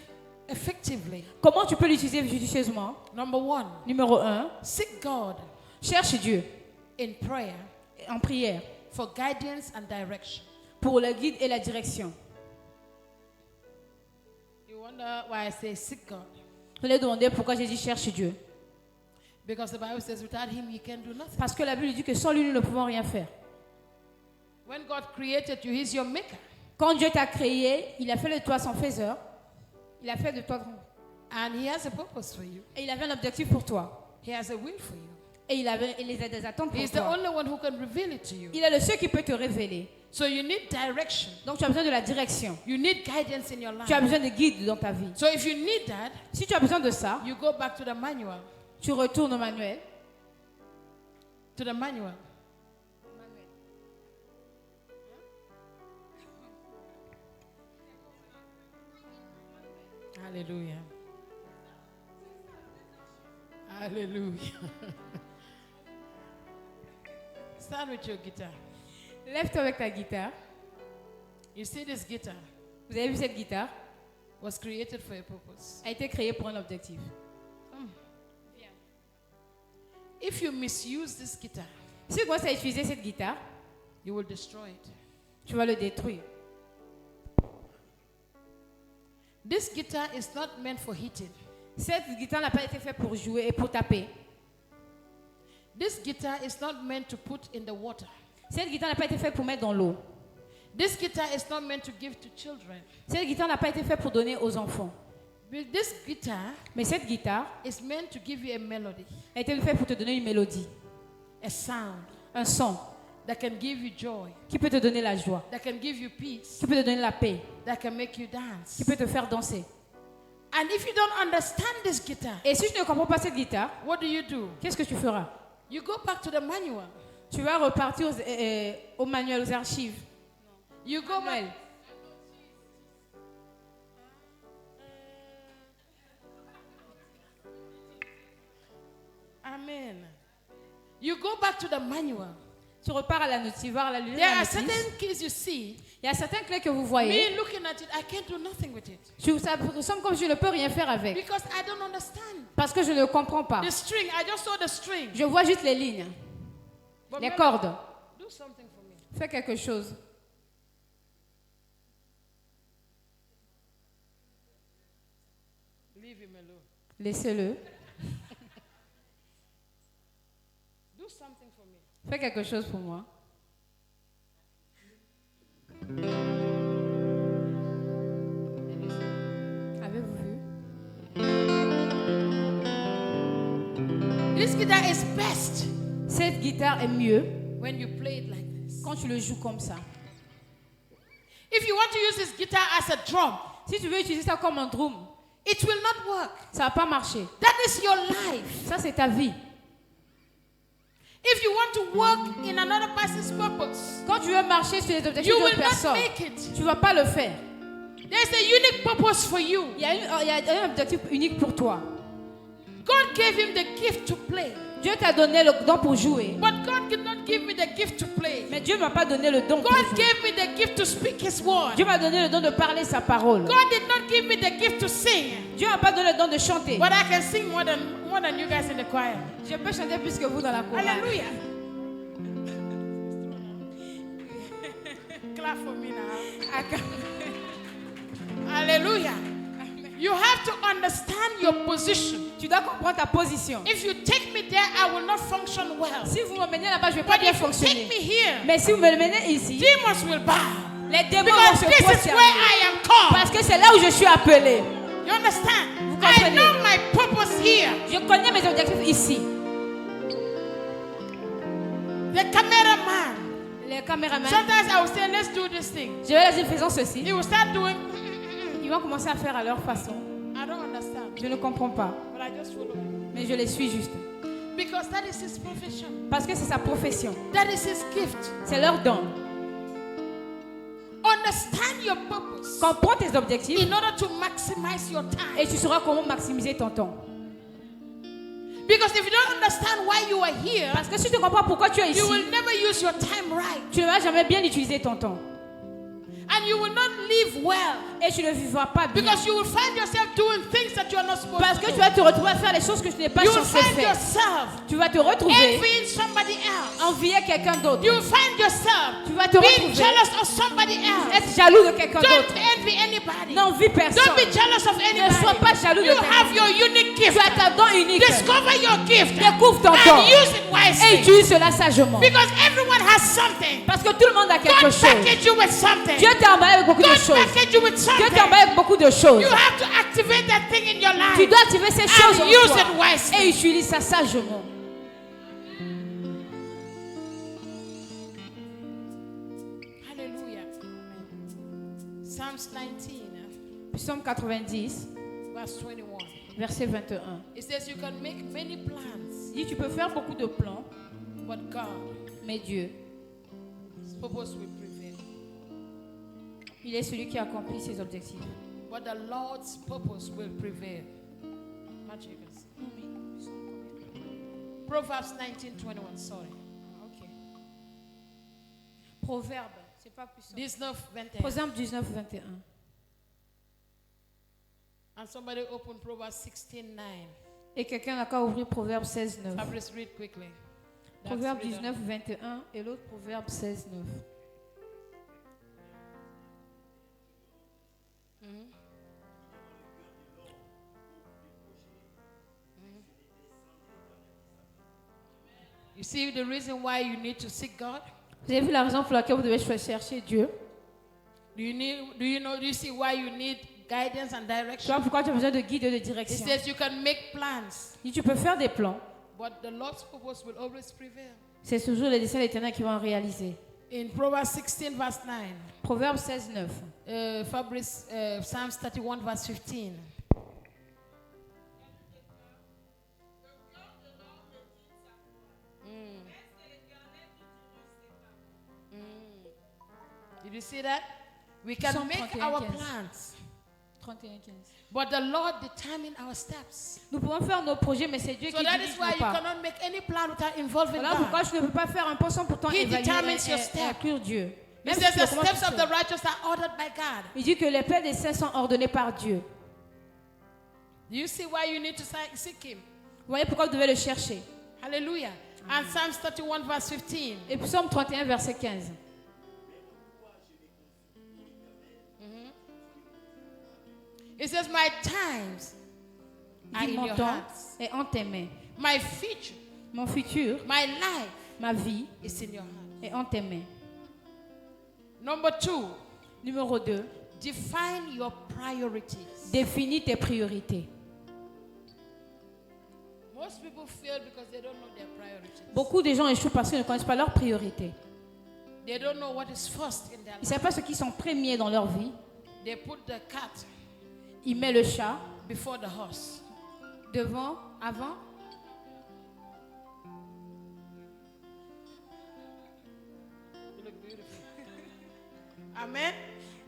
effectively? Comment tu peux l'utiliser judicieusement? Number one, Numéro 1, seek God cherche Dieu in prayer en prière for guidance and direction. pour le guide et la direction. You wonder why I say seek God? Je lui ai demandé pourquoi j'ai dit cherche Dieu. Because the Bible says without him you can do nothing. Parce que la Bible dit que sans lui, nous ne pouvons rien faire. When God created you, he's your maker. Quand Dieu t'a créé, il a fait de toi son faiseur. Il a fait de toi And he has a purpose for you. et il avait un objectif pour toi. He has a will for you. Et il a des attentes pour He's the toi. only one who can reveal it to you. Il est le seul qui peut te révéler. So you need direction. Donc tu as besoin de la direction. You need guidance in your Tu as life. besoin de guide dans ta vie. So if you need that, Si tu as besoin de ça, you go back to the manual. tu retournes au manuel. To the manual. Hallelujah. Hallelujah. Start with your guitar. Lève-toi avec ta guitare. You see, this guitar Vous avez vu cette guitare? was created for a purpose. A été créée pour un objectif. If you misuse this guitar, Si tu commences à utiliser cette guitare, you will destroy it. tu vas le détruire. This guitar is not meant for hitting. Cette guitare n'a pas été faite pour jouer et pour taper. This guitar is not meant to put in the water. Cette guitare n'a pas été faite pour mettre dans l'eau. This guitar is not meant to give to children. Cette guitare n'a pas été faite pour donner aux enfants. But this guitar Mais cette guitare is meant to give you a melody, a été faite pour te donner une mélodie, a sound un son that can give you joy, qui peut te donner la joie, that can give you peace, qui peut te donner la paix, that can make you dance. qui peut te faire danser. And if you don't understand this guitar, Et si tu ne comprends pas cette guitare, what do? qu'est-ce que tu feras? You go back to the manual. Tu vas repartir au manuel, aux archives. You go back. Manuel. Amen. You go back to the manual Tu repars à la notice, tu vas à la There are notice. certain keys you see. Il y a certaines clés que vous voyez. Me looking at it, I can't do nothing with it. Ça ressemble comme je ne peux rien faire avec. Because I don't understand. Parce que je ne comprends pas. The string, I just saw the string. Je vois juste les lignes, But les maybe- cordes. Do something for me. Fais quelque chose. Leave him alone. Laissez-le. Do something for me. Fais quelque chose pour moi. Avez-vous vu? This guitar is best Cette guitare est mieux when you play it like this. quand tu le joues comme ça. If you want to use this guitar as a drum, Si tu veux utiliser ça comme un drum, it will not work. ça va pas marcher. That is your life. Ça, c'est ta vie. If you want to work in another person's purpose, Quand tu veux marcher sur les objectifs you d'autres will not personnes, make it. tu vas pas le faire. There's a unique purpose for you. Il y a un objectif unique pour toi. God gave him the gift to play. Dieu t'a donné le don pour jouer. But God did not give me the gift to play. Mais Dieu m'a pas donné le don pour God jouer. gave me the gift to speak his word. Dieu m'a donné le don de parler sa parole. God did not give me the gift to sing. Dieu m'a pas donné le don de chanter. But I can sing more than you guys in the choir. Je peux chanter plus que vous dans la chorale. Hallelujah. Clap for me now. Hallelujah. You have to understand your position. Tu dois comprendre ta position. If you take me there, I will not function well. Si vous me menez là-bas, je vais pas But bien if you fonctionner. take me here, Mais si vous me le menez ici, demons will bow. les démons Because vont se this is where prosterner. I am called. Parce que c'est là où je suis appelé. You understand? Vous I comprenez? know my purpose here. Je connais mes objectifs ici. The cameraman. Les caméramans, Sometimes I will say, let's do this thing. je vais leur dire faisons ceci. He will start doing. Ils vont commencer à faire à leur façon. I don't understand. Je ne comprends pas, But I just follow him. mais je les suis juste. Because that is his profession. Parce que c'est sa profession. That is his gift. C'est leur don. Understand your purpose Comprends tes objectifs in order to maximize your time. et tu sauras comment maximiser ton temps. Because if you don't understand why you are here, Parce que si tu ne comprends pas pourquoi tu es ici, you will never use your time right. tu ne vas jamais bien utiliser ton temps. And you will not live well. Et tu ne vivras pas bien. Because you will find yourself doing things that you are not supposed Parce to que do. tu vas te retrouver à faire les choses que tu n'es pas You will censé find faire. yourself Tu vas te retrouver envying somebody else. envier quelqu'un d'autre. You will find yourself Tu vas te being retrouver jealous of somebody else. être jaloux de quelqu'un Don't d'autre. envy anybody. N'envie personne. Don't be jealous of Ne sois pas anybody. jaloux de You personne. have your unique gift. Tu as ta don unique. Discover your gift Découvre ton and don use it et wisely. utilise cela sagement. Because everyone has something. Parce que tout le monde a quelque God chose. package you with something. Dieu t'a emballé avec beaucoup de God choses. package you with Dieu something. t'a emballé avec beaucoup de choses. You have to activate that thing in your Tu life dois activer ces choses and en use toi it wisely. et utilise ça sagement. Hallelujah. Psalms 19, Psaume 90, verse 21. verset 21. It says you can make many plans, Il dit tu peux faire beaucoup de plans, but God, mais Dieu, His purpose will prevail. il est celui qui accomplit ses objectifs. But the Lord's purpose will prevail. Proverbs 19:21. Sorry. Proverbe, c'est pas puissant. 19:21. Proverbe 19, 21. And somebody open Proverbs 16:9. Et quelqu'un n'a qu'à ouvrir Proverbe 16, 9. Fabrice, read quickly. That's Proverbe read 19, 21 et l'autre Proverbe 16, 9. You see the reason why you need to seek God? Vous avez vu la raison pour laquelle vous devez chercher Dieu? Do you see why you need guidance and Tu direction? vois pourquoi tu as besoin de guide et de It direction? says you can make plans, Il dit, tu peux faire des plans, but the Lord's purpose will always prevail. c'est toujours les desseins de l'Éternel qui vont en réaliser. In Proverbs 16 verse 9, Proverbe 16, 9. Fabrice, Psalms 31 verse 15. Did you see that? We can Psalm make 31, our 15. plans, 31-15. But the Lord determines our steps. Nous pouvons faire nos projets, mais c'est Dieu So qui that dirige is why nos you pas. cannot make any plan without involving Voilà pourquoi God. je ne peux pas faire un pas sans pourtant He évaluer determines your et step. inclure Dieu. It Même si says tu the commences steps tout of seul. the righteous are ordered by God. Il dit que les plans des saints sont ordonnés par Dieu. Do you see why you need to seek Him? Vous voyez pourquoi vous devez le chercher. Hallelujah. And Psalms 31 verse 15. Et Psaume 31, verset 15. It says, my times are Dis in mon your temps hands. est en tes mains. My future, Mon futur, my life ma vie is in your hands. est en tes mains. Number 2, Numéro 2. define your priorities. Définis tes priorités. Most people fail because they don't know their priorities. Beaucoup de gens échouent parce qu'ils ne connaissent pas leurs priorités. They don't know what is first in their Ils ne life. savent pas ce qui sont premiers dans leur vie. They put the cat Ils mettent le chat before the horse. devant, avant. You look beautiful. Amen.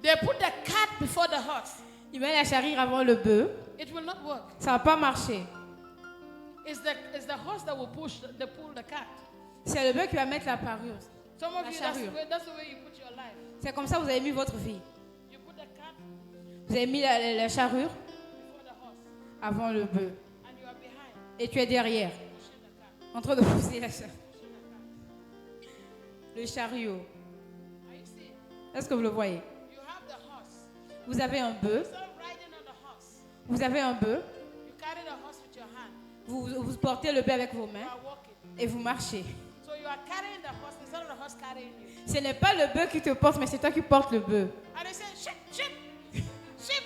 They put the cat before the horse. Ils mettent la charrue avant le bœuf. It will not work. Ça ne va pas marcher. It's the horse that will pull the cat. C'est le bœuf qui va mettre la parure. Some of La you, charrure. that's the way you put your life. C'est comme ça que vous avez mis votre vie. You put the cat Vous avez mis la charrure before the horse, avant le bœuf. and you are behind, Et tu es derrière, pushing the cat. en train de pousser la charrue. Le chariot. Are you seeing? Est-ce que vous le voyez? You have the horse. Vous avez un bœuf. Instead of riding on the horse, Vous avez un bœuf. you carry the horse with your hand. Vous portez le bœuf avec vos You mains are walking. et vous marchez. So you are carrying the horse instead of the horse carrying you. Ce n'est pas le bœuf qui te porte, mais c'est toi qui portes le bœuf. And they say, sheep, sheep, sheep.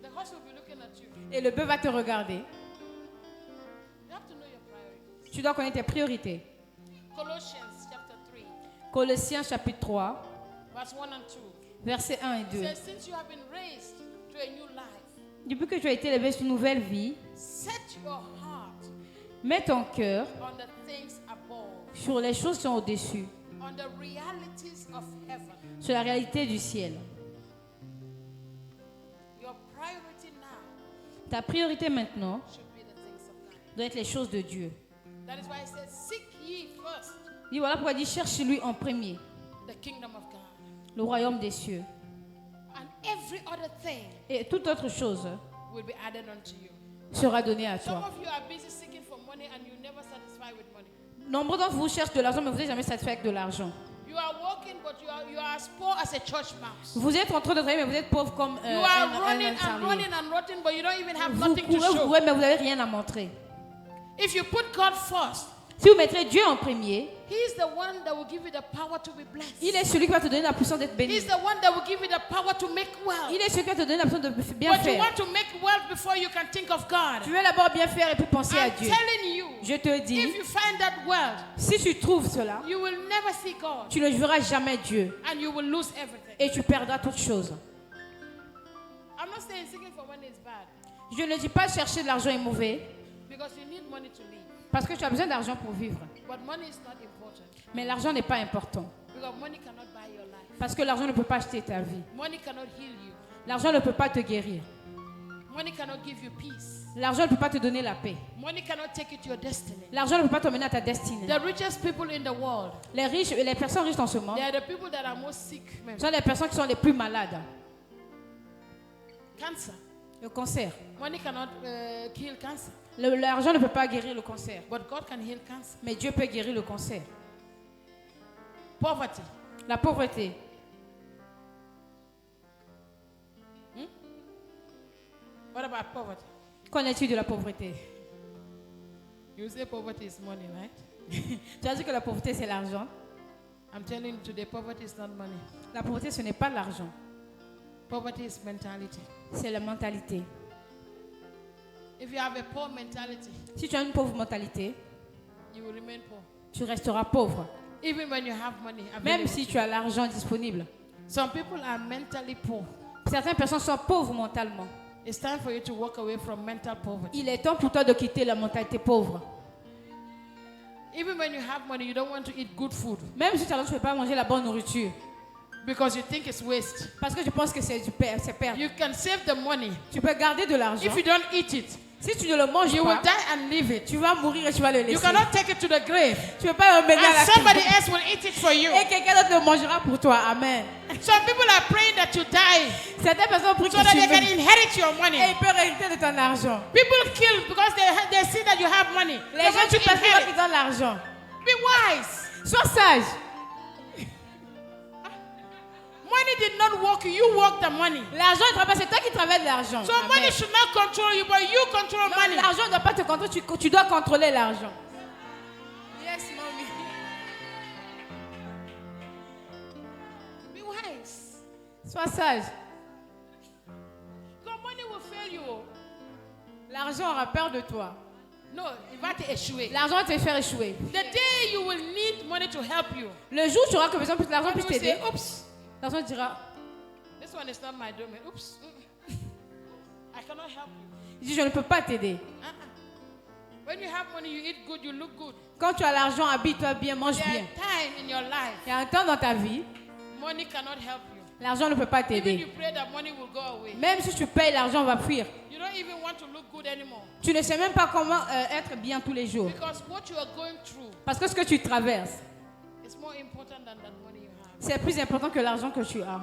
The horse will be looking at you. Et le bœuf va te regarder. You have to know your priorities. Tu dois connaître tes priorités. Colossians chapter 3, Colossiens chapitre 3, verse 1 and 2. versets 1 et It 2. says, since you have been raised to a new life, Depuis que tu as été élevé sur une nouvelle vie, set your heart mets ton cœur on the things above, sur les choses qui sont au-dessus, on the realities of heaven. sur la réalité du ciel. Your priority now Ta priorité maintenant should be the things of God. doit être les choses de Dieu. That is why it says, seek ye first Et voilà pourquoi il dit cherche lui en premier, the kingdom of God. le royaume des cieux. And every other thing Et toute autre chose will be added unto you. sera donnée à Some toi. of you are busy seeking for money and you never satisfy with money. Nombreux d'entre vous cherchent de l'argent, mais vous n'êtes jamais satisfait avec de l'argent. You are working, but you are as poor as a church mouse. Vous êtes en train de travailler, mais vous êtes pauvre comme You are un running and salarié. running and rotting, but you don't even have Vous nothing to courez, vous show. courez, mais vous n'avez rien à montrer. If you put God first, Si vous mettrez Dieu en premier, He is the one that will give you the power to be blessed. il est celui qui va te donner la puissance d'être béni. He's the one that will give you the power to make wealth. Il est celui qui va te donner la puissance de bien But you faire. want to make wealth before you can think of God. Tu veux d'abord bien faire et puis penser à I'm Dieu. telling you, Je te dis, if you find that wealth, si tu trouves cela, you will never see God tu ne verras jamais Dieu and you will lose everything. et tu perdras toutes choses. I'm not saying seeking for money is bad Je ne dis pas chercher de l'argent est mauvais, because you need money to live. parce que tu as besoin d'argent pour vivre. But money is not important Mais l'argent n'est pas important, because money cannot buy your life. parce que l'argent ne peut pas acheter ta vie. Money cannot heal you. L'argent ne peut pas te guérir. Money cannot give you peace. L'argent ne peut pas te donner la paix. Money cannot take you to your destiny. L'argent ne peut pas t'emmener à ta destinée. The richest people in the world, Les riches, les personnes riches dans ce monde they are the people that are most sick. sont les personnes qui sont les plus malades. Cancer. Le cancer. Money cannot kill cancer, L'argent ne peut pas guérir le cancer, but God can heal cancer. mais Dieu peut guérir le cancer. Poverty. La pauvreté. What about poverty? Qu'en est-il de la pauvreté? You say poverty is money, right? Tu as dit que la pauvreté c'est l'argent. I'm telling you today, poverty is not money. La pauvreté ce n'est pas l'argent, Poverty is mentality. c'est la mentalité. If you have a poor mentality, Si tu as une pauvre mentalité, you will remain poor. tu resteras pauvre, Even when you have money même available. si tu as l'argent disponible. Some people are mentally poor. Certaines personnes sont pauvres mentalement. It's time for you to walk away from mental poverty. Il est temps pour toi de quitter la mentalité pauvre. Even when you have money, you don't want to eat good food. Même si tu ne peux pas manger la bonne nourriture. because you think it's waste. Parce que je pense que c'est perdre. You can save the money. Tu peux garder de l'argent. If you don't eat it, Si tu ne le manges you will pas, die and leave it. tu vas mourir et tu vas le You laisser. cannot take it to the grave. Tu ne peux pas l'emmener à la And somebody tombe. else will eat it for you. Et quelqu'un d'autre le mangera pour toi. Amen. Some people are praying that you die Certaines personnes prient so que that tu they can meurs. inherit your money. Et ils peuvent hériter de ton argent. People kill because they see that you have money. Les They gens want qui to passent qu'ils inherit. donnent l'argent. Be wise. Sois sage. Money did not work you. You work the money. L'argent ne travaille pas, c'est toi qui travailles de l'argent. So Amen. money should not control you, but you control Non, money. l'argent ne doit pas te contrôler, tu dois contrôler l'argent. Yes, mommy. Be wise. Sois sage. Because money will fail you. L'argent aura peur de toi. No, il va te échouer. L'argent va te faire échouer. The day you will need money to help you, Le jour où tu auras que besoin que l'argent you puisse will t'aider, say, oops, l'argent dira, this one is not my domain. Oops. I cannot help you. il dit, je ne peux pas t'aider. When you have money, you eat good, you look good. Quand tu as l'argent, habille-toi bien, mange There bien. are time in your life, Il y a un temps dans ta vie, money cannot help you. l'argent ne peut pas Even you t'aider. pray that money will go away. Même si tu payes, l'argent va fuir. You don't even want to look good anymore. Tu ne sais même pas comment être bien tous les jours. Because what you are going through Parce que ce que tu traverses, is more important than that money you have. c'est plus important que l'argent que tu as.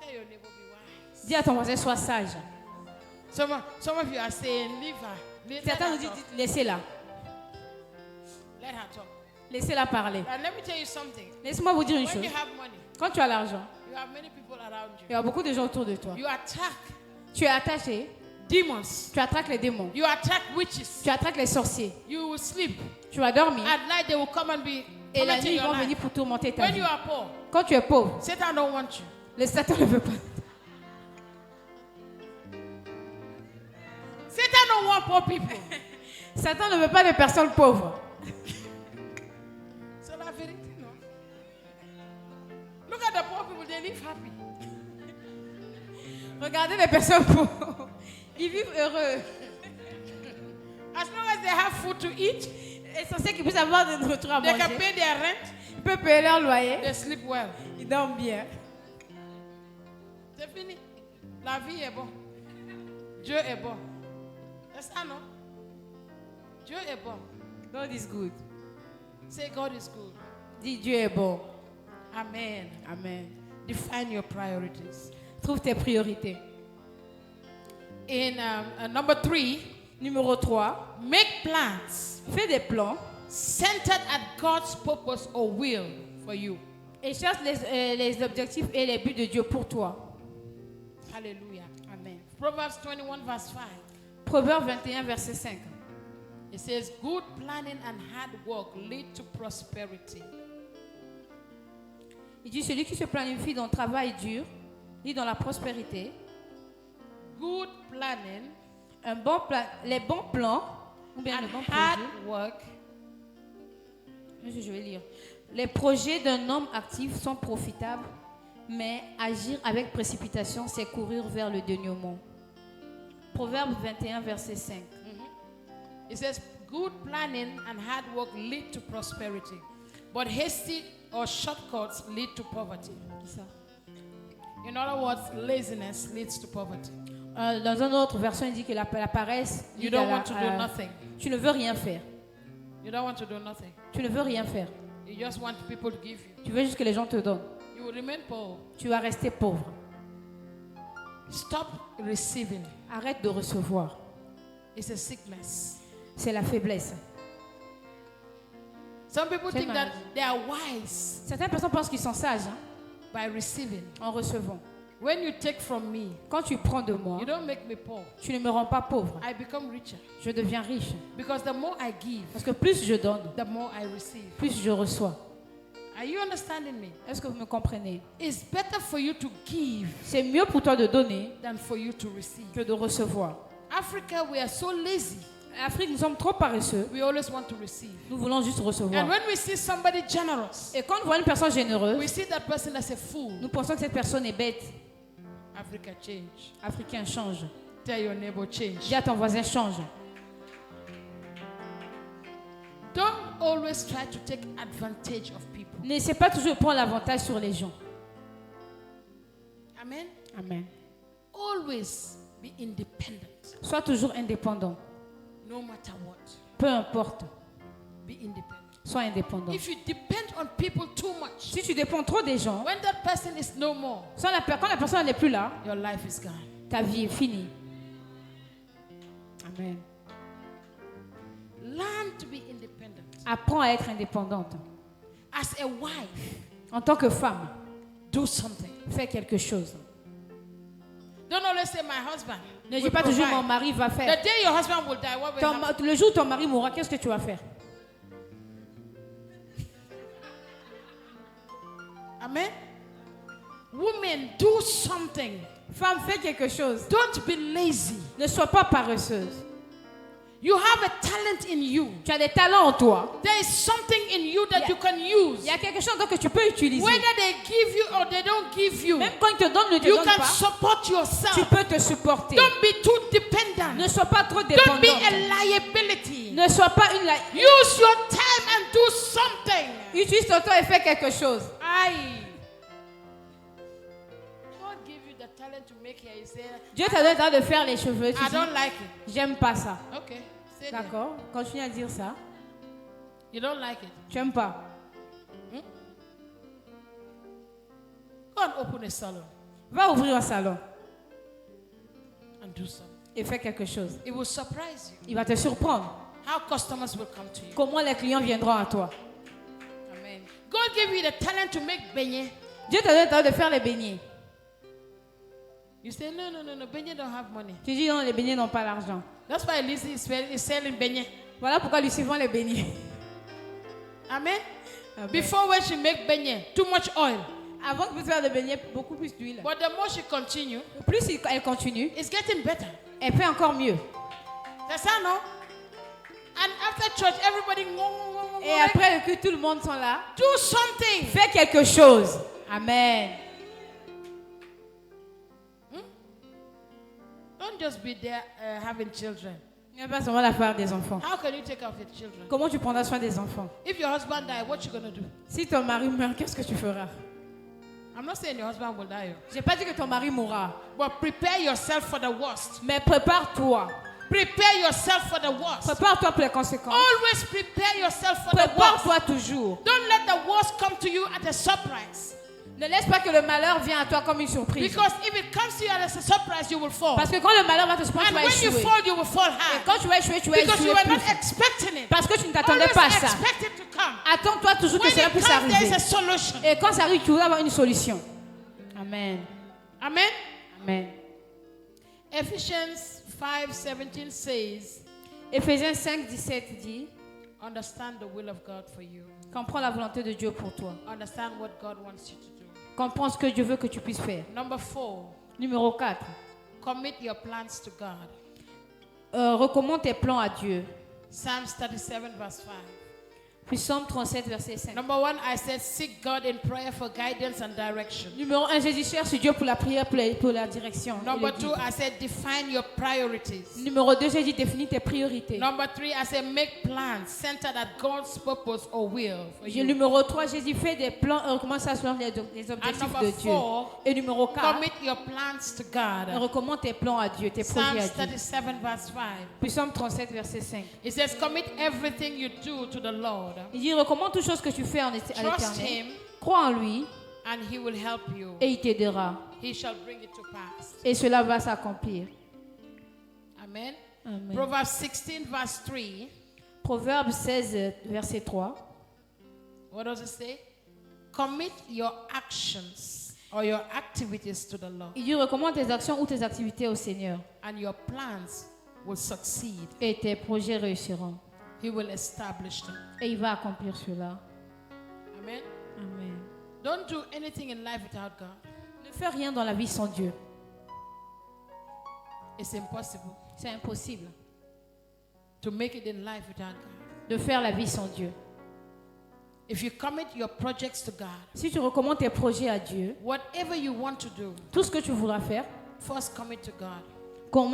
Tell your neighbor, be wise. Dis à ton voisin, sois sage. Some of you are saying, leave her. Let Certains nous her disent, talk. laissez-la. Let her talk. Laissez-la parler. And let me tell you something. Laisse-moi vous dire une When chose. you have money, Quand tu as l'argent, you have many people around il you. y a beaucoup de gens autour de toi. You attack Tu es attaché, demons. tu attraques les démons. You attack witches. Tu attraques les sorciers. You will sleep. Tu vas dormir. At night they will come and be Et la tormenting nuit, ils your vont life. venir pour tourmenter ta When vie. you are poor, Quand tu es pauvre, Satan don't want you. le Satan ne veut pas. Satan don't want poor people. Satan ne veut pas de personnes pauvres. C'est la vérité, non? Look at the poor people, they live happy. Regardez les personnes pauvres. Ils vivent heureux. As long as they have food to eat, Essentiel qu'ils puissent avoir de nourriture à they manger. can pay their rent, Ils peuvent payer leur loyer. they sleep well. Ils dorment bien. C'est fini. La vie est bon. Dieu est bon. C'est ça, non? Dieu est bon. God is good. Say God is good. Dis Dieu est bon. Amen. Amen. Define your priorities. Trouve tes priorités. In number 3, Numéro 3. make plans Fais des plans centered at God's purpose or will for you. et cherche les objectifs et les buts de Dieu pour toi. Hallelujah. Amen. Proverbs 21 verse 5. Proverbe 21, verset 5. It says, good planning and hard work lead to prosperity. Il dit, celui qui se planifie dans le travail dur, lit dans la prospérité. Good planning Un bon plan, les bons plans, ou bien and le bon hard projet. work Je vais lire. Les projets d'un homme actif sont profitables, mais agir avec précipitation, c'est courir vers le dénuement. Proverbe 21, verset 5. It says, good planning and hard work lead to prosperity, but hasty or shortcuts lead to poverty. C'est ça. In other words, laziness leads to poverty. Dans une autre version, il dit que la paresse. You dit don't à la- want to do nothing. Tu ne veux rien faire. You don't want to do nothing. Tu ne veux rien faire. You just want people to give you. Tu veux juste que les gens te donnent. You will remain poor. Tu vas rester pauvre. Stop receiving. Arrête de recevoir. It's a sickness. C'est la faiblesse. Some people C'est think that maladie. they are wise Certaines personnes pensent qu'ils sont sages hein, by receiving. en recevant. When you take from me, Quand tu prends de moi, you don't make me poor. tu ne me rends pas pauvre. I become richer. Je deviens riche. Because the more I give, Parce que plus je donne, the more I receive. plus je reçois. Are you understanding me? Est-ce que vous me comprenez? It's better for you to give C'est mieux pour toi de donner than for you to receive. que de recevoir. Africa, we are so lazy. En Afrique, nous sommes trop paresseux. We always want to receive. Nous voulons juste recevoir. And when we see somebody generous, Et quand on voit une personne we généreuse, see that person as a fool. nous pensons que cette personne est bête. Africa, change. Africain, change. Tell your neighbor, change. Dis à ton voisin, change. Don't always try to take advantage of people. N'essaie pas toujours de prendre l'avantage sur les gens. Amen. Amen. Always be independent. Sois toujours indépendant. No matter what. Peu importe. Be independent. Sois indépendant. If you depend on people too much, Si tu dépends trop des gens, when that person is no more, quand la personne n'est plus là, your life is gone. ta vie est finie. Amen. Learn to be independent. Apprends à être indépendante. As a wife, En tant que femme, do something. fais quelque chose. Don't always say my husband. Ne dis will pas toujours provide. mon mari va faire. The day your husband will die, what will happen? Le jour où ton mari mourra, qu'est-ce que tu vas faire? Amen. Women, do something. Femme, fais quelque chose. Don't be lazy. Ne sois pas paresseuse. You have a talent in you. Tu as des talents en toi. There is something in you that Yeah. you can use. Il y a quelque chose que tu peux utiliser. Whether they give you or they don't give you, Même quand ils te donnent, ne te you donnent can pas, support tu yourself. peux te supporter. Don't be too dependent. Ne sois pas trop Don't be dépendante. a liability. Ne sois pas une... Use your time and do something. Utilise ton temps et fais quelque chose. Aye. God give you the talent to make hair. You say, Dieu t'a donné le temps de faire les cheveux. Tu I dis, don't like it. j'aime pas ça. Okay. Say that. D'accord? Continue à dire ça. You don't like it. Tu aimes pas. Go and open a salon Va ouvrir un salon and do something. et fais quelque chose. It will surprise you. Il va te surprendre. How customers will come to you. Comment les clients viendront à toi. Amen. God gave you the talent to make beignet. Dieu t'a donné le temps de faire les beignets. You say, no, beignet don't have money. Tu dis non, les beignets n'ont pas l'argent. That's why Lizzie is selling beignet. Voilà pourquoi Lucie vend les beignets. Amen. Amen. Before when she make beignet, too much oil. Avant que tu faire des beignets, beaucoup plus d'huile. But the more she continue, Plus elle continue, it's getting better. elle fait encore mieux. That's how no? And after church, everybody Et après le culte, tout le monde sont là. do something. Fais quelque chose. Amen. Don't just be there having children. Il n'y a pas seulement l'affaire des enfants. How can you take care of your children? Comment tu prendras soin des enfants? If your husband die, what you gonna do? Si ton mari meurt, qu'est-ce que tu feras? I'm not saying your husband will die, J'ai pas dit que ton mari mourra, but prepare yourself for the worst. mais prépare-toi. Prepare yourself for the worst. Prépare-toi pour les conséquences. Always prepare yourself for the worst. Prépare-toi toujours. Don't let the worst come to you at a surprise. Ne laisse pas que le malheur vienne à toi comme une surprise. Because if it comes to you as a surprise, you will fall. Parce que quand le malheur va te surprendre, And tu vas when you échouer. fall, you will fall Et hard. quand tu vas échouer, tu vas Because you échouer were not plus. expecting it. Parce que tu ne t'attendais Always pas à ça. expect it to come. Attends-toi toujours que When cela it puisse comes, there is arriver. a solution. Et quand ça arrive, tu vas avoir une solution. Amen. Amen. Amen. Ephesians 5:17 says, Éphésiens 5, 17 dit, understand the will of God for you. comprends la volonté de Dieu pour toi. Understand what God wants you to do. Comprends ce que Dieu veut que tu puisses faire. Number 4, Numéro 4. commit your plans to God. Recommande tes plans à Dieu. Psalms 37 verse 5. Puis Psaume 37, verset 5. Number 1, I said, seek God in prayer for guidance and direction. Numéro 1, Jésus cherche Dieu pour la prière, pour la direction. et Number le 2, guide. I said, define your priorities. Numéro 2, Jésus définit tes priorités. Number 3, I said, make plans centered at God's purpose or will for you. Numéro 3, Jésus fait des plans, recommande ça selon les And objectifs number de Dieu. 4, Et numéro 4, commit your plans to God. recommande tes plans à Dieu, tes projets Psalms à Dieu. 37 verse 5. Puis Psaume 37, verset 5. It says, commit everything you do to the Lord. Il dit, recommande toutes choses que tu fais à Trust l'Éternel. Him Crois en lui and He will help you. et il t'aidera. He shall bring it to pass. Et cela va s'accomplir. Amen. Amen. Proverbs 16 verse 3. Proverbe 16, verset 3. What does it say? Commit your actions or your activities to the Lord, Il dit, recommande tes actions ou tes activités au Seigneur. and your plans will succeed. Et tes projets réussiront. He will establish them. Et il va accomplir cela. Amen. Amen. Don't do anything in life without God. Ne fais rien dans la vie sans Dieu. It's impossible C'est impossible to make it in life without God. de faire la vie sans Dieu. If you commit your projects to God, Si tu recommandes tes projets à Dieu, whatever you want to do, tout ce que tu voudras faire, first commit to God.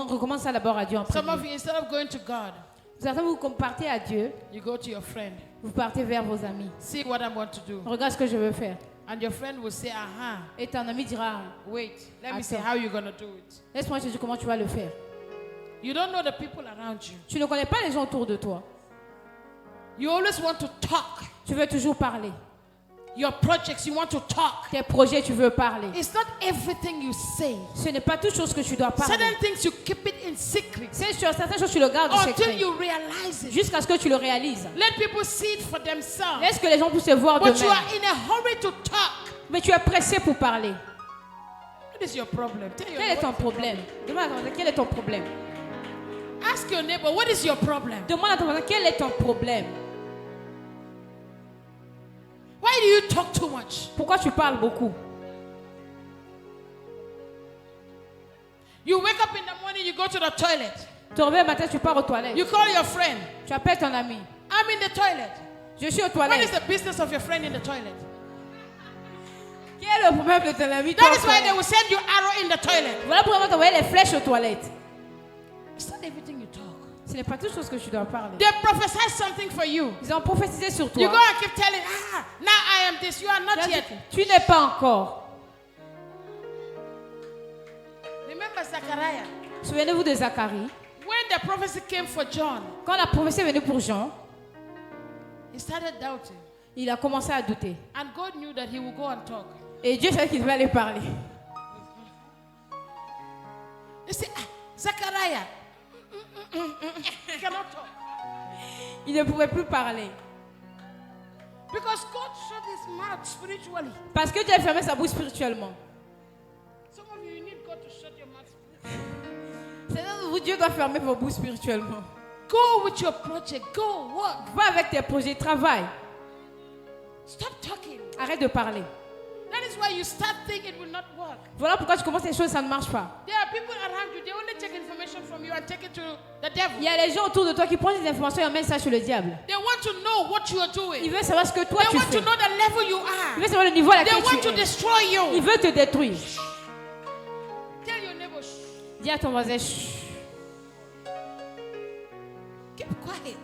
recommande ça d'abord à Dieu en Some of premier. you, instead of going to God, Certains, vous partez à Dieu, you go to your friend. vous partez vers vos amis. See what I want to do. Regarde ce que je veux faire. And your friend will say, Et ton ami dira, wait, let me see Attends. how you're going to do it. laisse-moi te dire comment tu vas le faire. You don't know the people around you. Tu ne connais pas les gens autour de toi. You always want to talk. Tu veux toujours parler. Your projects, you want to talk. Tes projets, tu veux parler. It's not everything you say. Ce n'est pas toute chose que tu dois parler. Certain things you keep it in secret Certaines choses, tu le gardes until secret. you realize it. Jusqu'à ce que tu le réalises. Let people see it for themselves. Laisse que les gens puissent te voir But you d'eux-mêmes. are in a hurry to talk. Mais tu es pressé pour parler. What is your problem? Tell your Quel est ton neighbor, problème? Demande à ton voisin, quel est ton problème? ask your neighbor, what is your problem? Demande à ton voisin, quel est ton problème? Why do you talk too much? Pourquoi tu parles beaucoup? You wake up in the morning, you go to the toilet. Tu reviens le matin, tu pars aux toilettes. You call your friend. Tu appelles ton ami. I'm in the toilet. Je suis aux What is toilettes. the business of your friend in the toilet? Quel est le problème de ton ami? That is why they will send you arrow in the toilet. Voilà pourquoi on va t'envoyer les flèches aux toilettes. It's not everything you talk. Ce n'est pas toute chose que tu dois parler. They prophesy something for you. Ils ont prophétisé sur You go toi. and keep telling, now I am this. You are not yet. Tu n'es pas encore. Remember Zechariah. Souvenez-vous de Zacharie. When the prophecy came for John, Quand la prophétie est venue pour Jean, he started doubting. il a commencé à douter. And God knew that he would go and talk. Et Dieu savait qu'il devait aller parler. He said, Zechariah, he cannot talk. Il ne pouvait plus parler. Because God shut his mouth spiritually. Parce que Dieu a fermé sa bouche spirituellement. Some of you need God to shut your mouth. C'est-à-dire que Dieu doit fermer vos bouches spirituellement. Go with your project. Go work. Va avec tes projets, travaille. Stop talking. Arrête de parler. That is why you start thinking it will not work. Voilà pourquoi tu commences les choses, ça ne marche pas. There are people around you, they only take information from you and take it to the devil. Il y a les gens autour de toi qui prennent des informations et amènent ça chez le diable. They want to know what you are Ils doing. veulent savoir ce que toi They tu want fais. to know the level you Ils are. veulent savoir le niveau à They laquelle want tu to es. destroy Ils you. veulent te détruire. Tell your neighbor, shh. Dis à ton voisin, chut, Keep quiet.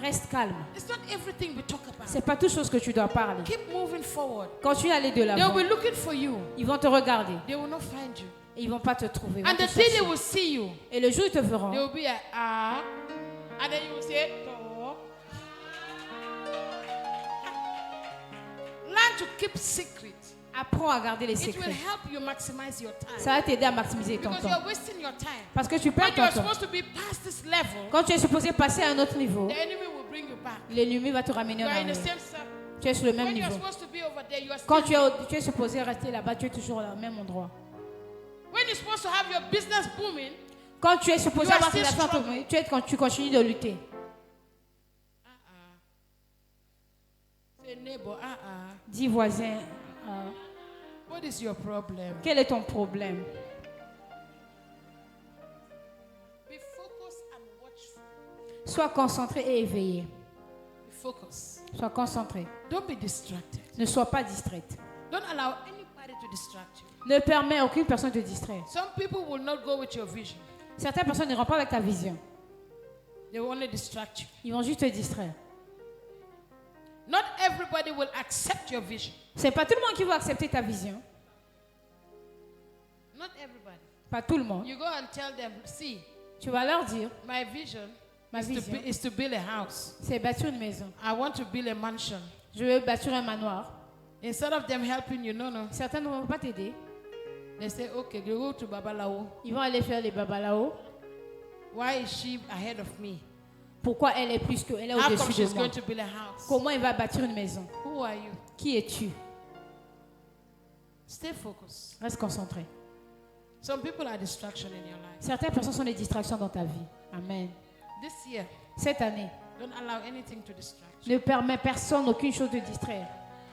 reste calme. It's not everything we talk about. C'est pas toute chose que tu dois parler. Keep moving forward. Continue à aller de They l'avant. will be looking for you. Ils vont te regarder They will not find you. et ils vont pas te trouver. Ils vont And te the day they chercher. will see you, Et le jour où ils te verront, they will be like, and then you will say, no. Learn to keep secret. apprends à garder les It will secrets. help you maximize your time. Ça va t'aider à maximiser ton Because temps. you're wasting your time. Parce que tu perds When ton you're temps. supposed to be past this level, Quand tu es supposé passer à un autre niveau, the enemy will bring you back. l'ennemi va te ramener You en are in the arrière. same circle. Tu es sur le même When you're niveau. supposed to be over there, you are Quand still. tu es supposé rester là-bas, tu es toujours au même endroit. When you're supposed to have your business booming, Quand tu es supposé You are avoir still tes affaires, struggling. tu continues de lutter. say neighbor, Dis voisin, what is your problem? quel est ton problème? Be focused and watchful. Sois concentré et éveillé. Be focused. Sois concentré. Don't be distracted. Ne sois pas distraite. Don't allow anybody to distract you. Ne permets à aucune personne de te distraire. Some people will not go with your vision. Certaines personnes n'iront pas avec ta vision. They will only distract you. Ils vont juste te distraire. Not everybody will accept your vision. C'est pas tout le monde qui va accepter ta vision. Not everybody. Pas tout le monde. You go and tell them, see, Tu vas leur dire, my vision, ma vision, is to build a house. c'est bâtir une maison. I want to build a mansion. Je veux bâtir un manoir. Instead of them helping you, no. Certains ne vont pas t'aider. They say, okay, you go to Babalawo. Ils vont aller faire les babalao. Why is she ahead of me? Pourquoi elle est plus que elle est How come au-dessus she's de moi? going to build a house? Comment elle va bâtir une maison? Who are you? Qui es-tu? Stay focused. Reste concentré. Some people are distraction in your life. Certaines personnes sont des distractions dans ta vie. Amen. This year, Cette année, don't allow anything to distract you. ne permets personne aucune chose de distraire.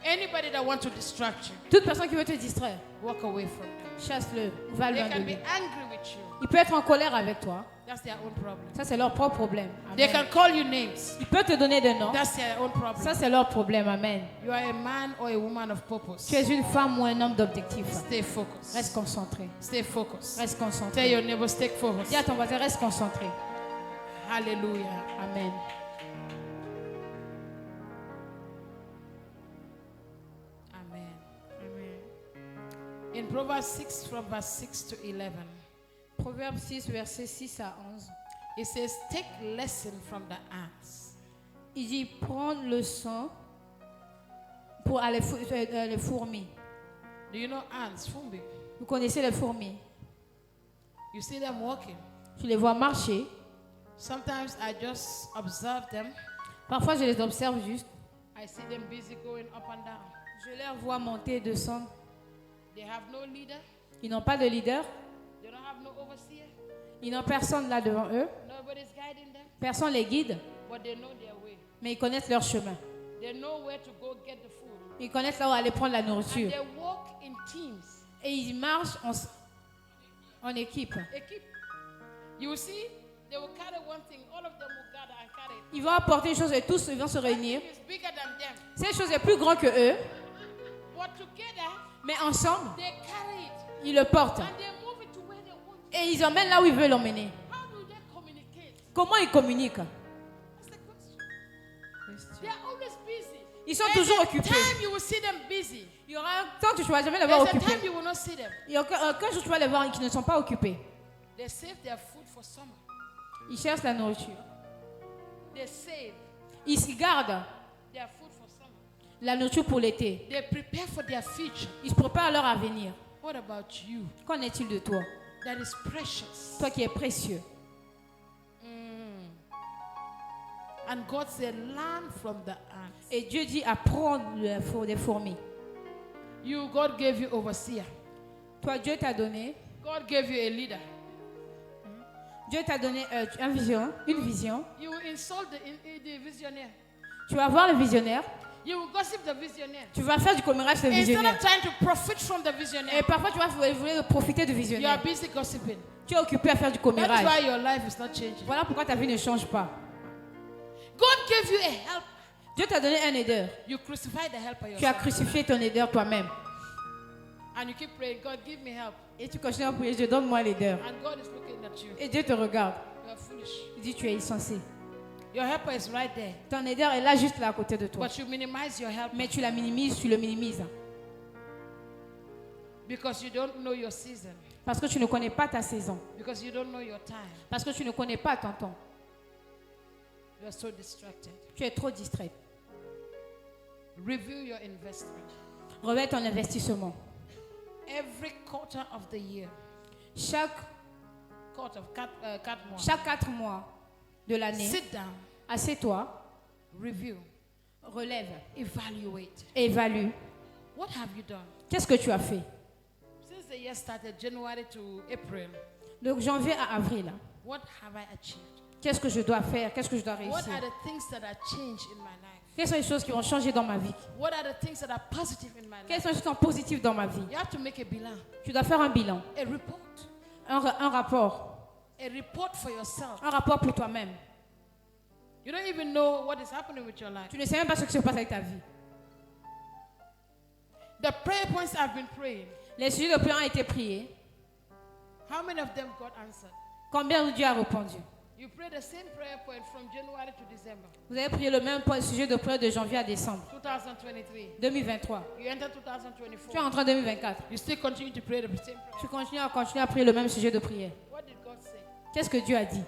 Anybody that wants to distract you, Toute personne qui veut te distraire, walk away from them. chasse-le, va They loin de can lui. be angry with you. Il peut être en colère avec toi. That's their own problem. Ça, c'est leur propre problème. They Amen. can call you names. Il peut te donner des noms. That's their own problem. Ça, c'est leur problème. Amen. You are a man or a woman of purpose. Tu es une femme ou un homme d'objectif. Stay focused. Reste concentré. Stay focused. Reste Tell concentré. your neighbor, stay focused. Dis à ton voisin, reste concentré. Hallelujah. Amen. Amen. Proverbs 6 from verse 6 to 11. Proverbe 6, verset 6 à 11. It says, take lesson from the ants. Il dit, prendre le sang pour les fourmis. Do you know ants, Fumbi? Vous connaissez les fourmis? You see them walking. Je les vois marcher. Sometimes I just observe them. Parfois, je les observe juste. I see them busy going up and down. Je les vois monter et descendre. They have no leader. Ils n'ont pas de leader. They don't have no overseer. Ils n'ont personne là devant eux. Nobody's guiding them. Personne les guide. But they know their way. Mais ils connaissent leur chemin. They know where to go get the food. Ils connaissent là où aller prendre la And nourriture. they walk in teams. Et ils marchent en équipe. Équipe. You will see, they will carry one thing. All of them will gather and carry it. Ils vont apporter une chose et tous ils vont se réunir. It's bigger than them. Cette chose est plus grande que eux. But together, Mais ensemble, they carry it. ils le portent. And they move it to where they want. Et ils emmènent là où ils veulent l'emmener. How do they communicate? Comment ils communiquent? That's the question. They are always busy. Ils sont There's toujours a occupés. time you will see them busy. Il y aura un temps que tu ne vas jamais les voir There's a time occupés. you will not see them. Il y a aucun jour tu vas les voir qui ne sont pas occupés. They save their food for summer. Ils cherchent la nourriture. They save Ils gardent their food for summer. la nourriture pour l'été. They prepare for their future. Ils se préparent à leur avenir. What about you? Qu'en est-il de toi? That is precious. Toi qui es précieux. And God said, learn from the ants. Et Dieu dit apprendre des fourmis. You, God gave you overseer. Toi, Dieu t'a donné. God gave you a leader. Dieu t'a donné une vision. You will insult the visionnaire. Tu vas voir le visionnaire. You will gossip the visionnaire. Tu vas faire du commérage de Instead visionnaire. of trying to profit from the Et visionnaire, parfois, tu vas vouloir profiter du you are visionnaire. busy gossiping. Tu es occupé à faire du That is commérage. why your life is not changing. Voilà pourquoi ta vie ne change pas. God gave you a help. Dieu t'a donné un aideur. You crucified the helper Tu as yourself. crucifié ton aideur toi-même. And you keep praying, God, give me help. Et tu continues à prier, Dieu, donne-moi l'aideur. And God is looking at you. Et Dieu te regarde. You are foolish. Il dit, tu es insensé. Your helper is right there. Ton aideur est là, juste là à côté de toi. But you minimize your help Mais tu la minimises, tu le minimises. because you don't know your season. Parce que tu ne connais pas ta saison. Because you don't know your time. Parce que tu ne connais pas ton temps. You are so distracted. Tu es trop distrait. Review your investment. Reviens ton investissement. Every quarter of the year. Chaque Quarter of 4 months. 4 mois de l'année, Sit down. assieds-toi, Review. relève, Evaluate. évalue. What have you done? Qu'est-ce que tu as fait? Since the year started, January to April, De janvier à avril, what have I achieved? qu'est-ce que je dois faire? Qu'est-ce que je dois What réussir? are the things that are changed in my life? Quelles sont les choses qui ont changé dans ma vie? What are the things that are positive in my Quelles life? sont les choses qui sont positives dans ma vie? You have to make a bilan, Tu dois faire un bilan, a report, un rapport, a report for yourself. un rapport pour toi-même. You don't even know what is happening with your life. Tu ne sais même pas ce qui se passe avec ta vie. The prayer points I've been praying, Les sujets de prière ont été priés. how many of them got answered? Combien de Dieu a répondu? You pray the same prayer point from January to December Vous avez prié le même sujet de prière de janvier à décembre 2023. 2023. You enter Tu es 2024. en train de 2024. You still continue to pray the same prayer. Tu continues à prier le même sujet de prière. What did God say? Qu'est-ce que Dieu a dit?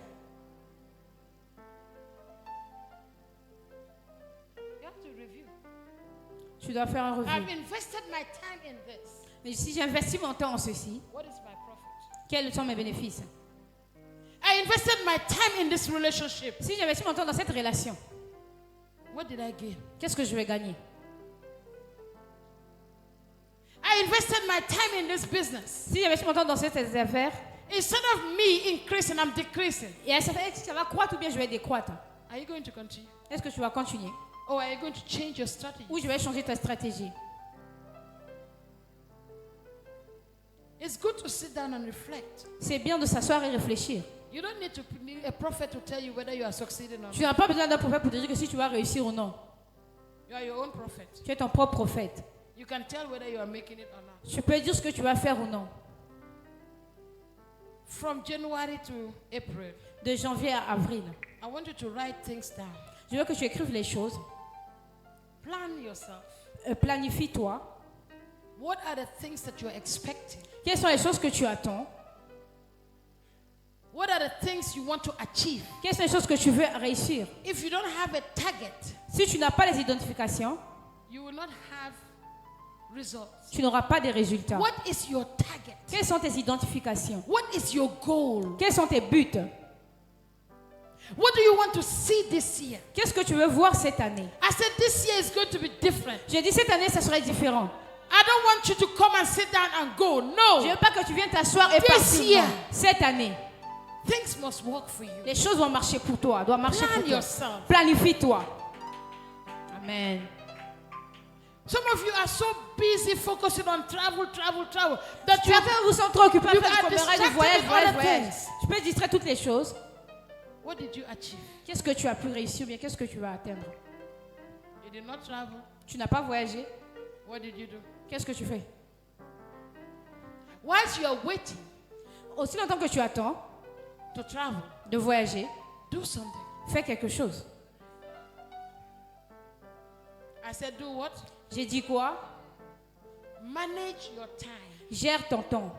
You have to review. Tu dois faire un I've revue. invested my time in this. Mais si j'investis mon temps en ceci, What is my profit? quels sont mes bénéfices? I invested my time in this relationship. Si j'investis mon temps dans cette relation, What did I gain? qu'est-ce que je vais gagner? I invested my time in this business. Si j'investis mon temps dans cette affaire, Instead of me increasing, I'm decreasing. et ça va croître ou bien je vais décroître? Are you going to continue? Est-ce que tu vas continuer? Or are you going to change your strategy? Ou je vais changer ta stratégie? It's good to sit down and reflect. C'est bien de s'asseoir et réfléchir. You don't need to need a prophet to tell you whether you are succeeding or not. Tu n'as pas besoin d'un prophète pour te dire que si tu vas réussir ou non. You are your own prophet. Tu es ton propre prophète. You can tell whether you are making it or not. Tu peux dire ce que tu vas faire ou non. From January to April, De janvier à avril. I want you to write things down. Je veux que tu écrives les choses. Plan yourself. Planifie-toi. What are the things that you're expecting? Quelles sont les choses que tu attends? What are the things you want to achieve? Quelles sont les choses que tu veux réussir? If you don't have a target, Si tu n'as pas les identifications, you will not have results. tu n'auras pas de résultats. What is your target? Quelles sont tes identifications? What is your goal? Quels sont tes buts? What do you want to see this year? Qu'est-ce que tu veux voir cette année? I said this year is going to be different. J'ai dit cette année, ça serait différent. I don't want you to come and sit down and go. No. Je ne veux pas que tu viennes t'asseoir et This partir. year. Non. Cette année, Things must work for you. les choses vont marcher pour toi, doivent marcher Plan pour toi. yourself. Planifie-toi. Amen. Some of you are so busy focusing on travel that you Certains vous sont trop occupés à You faire are du commerce, distracted du voyage, with other voyage. things. Tu peux distraire toutes les choses. What did you achieve? Qu'est-ce que tu as pu réussir ou bien qu'est-ce que tu vas atteindre? You did not travel. Tu n'as pas voyagé. What did you do? Qu'est-ce que tu fais? Whilst you are waiting Aussi longtemps que tu attends to travel, de voyager, do something. fais quelque chose. I said do what? J'ai dit quoi? Manage your time. Gère ton temps.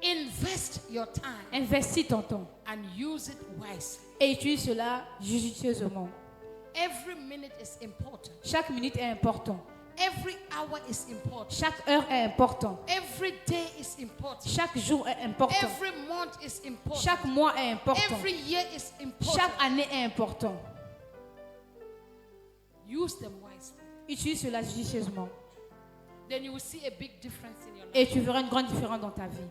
Invest your time Investis ton temps. and use it wisely. Et utilise cela judicieusement. Every minute is important. Chaque minute est important. Every hour is important. Chaque heure est important. Every day is important. Chaque jour est important. Every month is important. Chaque mois est important. Every year is important. Chaque année est important. Use them wisely. Utilise cela judicieusement. Then you will see a big difference in your life. Et tu verras une grande différence dans ta vie.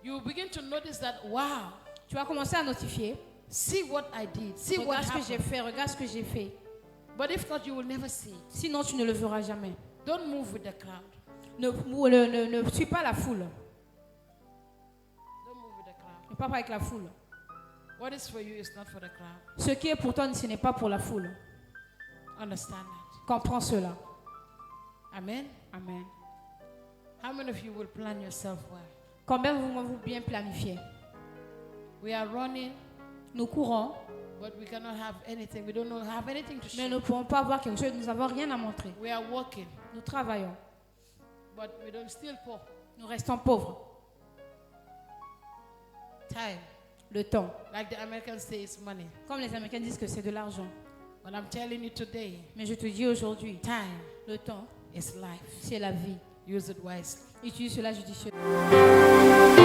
You will begin to notice that, wow, Tu vas commencer à notifier. see what I did. See what Regarde ce que j'ai happened. fait, regarde ce que j'ai fait. But if not, you will never see it. Sinon, tu ne le verras jamais. Don't move with the crowd. Ne suis pas la foule. Don't move with the crowd. Ne pas avec la foule. What is for you is not for the crowd. Ce qui est pour toi, ce n'est pas pour la foule. Understand that. Comprends cela. Amen. Amen. How many of you will plan yourself well? Combien vous bien planifié? We are running, Nous courons, but we cannot have anything. We don't know, have anything to mais show. nous ne pouvons pas avoir quelque chose. Nous n'avons rien à montrer. We are working, Nous travaillons. but we don't still poor. Nous restons pauvres. Time, Le temps. like the Americans say, is money. Comme les Américains disent que c'est de l'argent. But I'm telling you today, Mais je te dis aujourd'hui, time le temps, is life. c'est la vie. Use it wisely. Utilise cela judicieusement.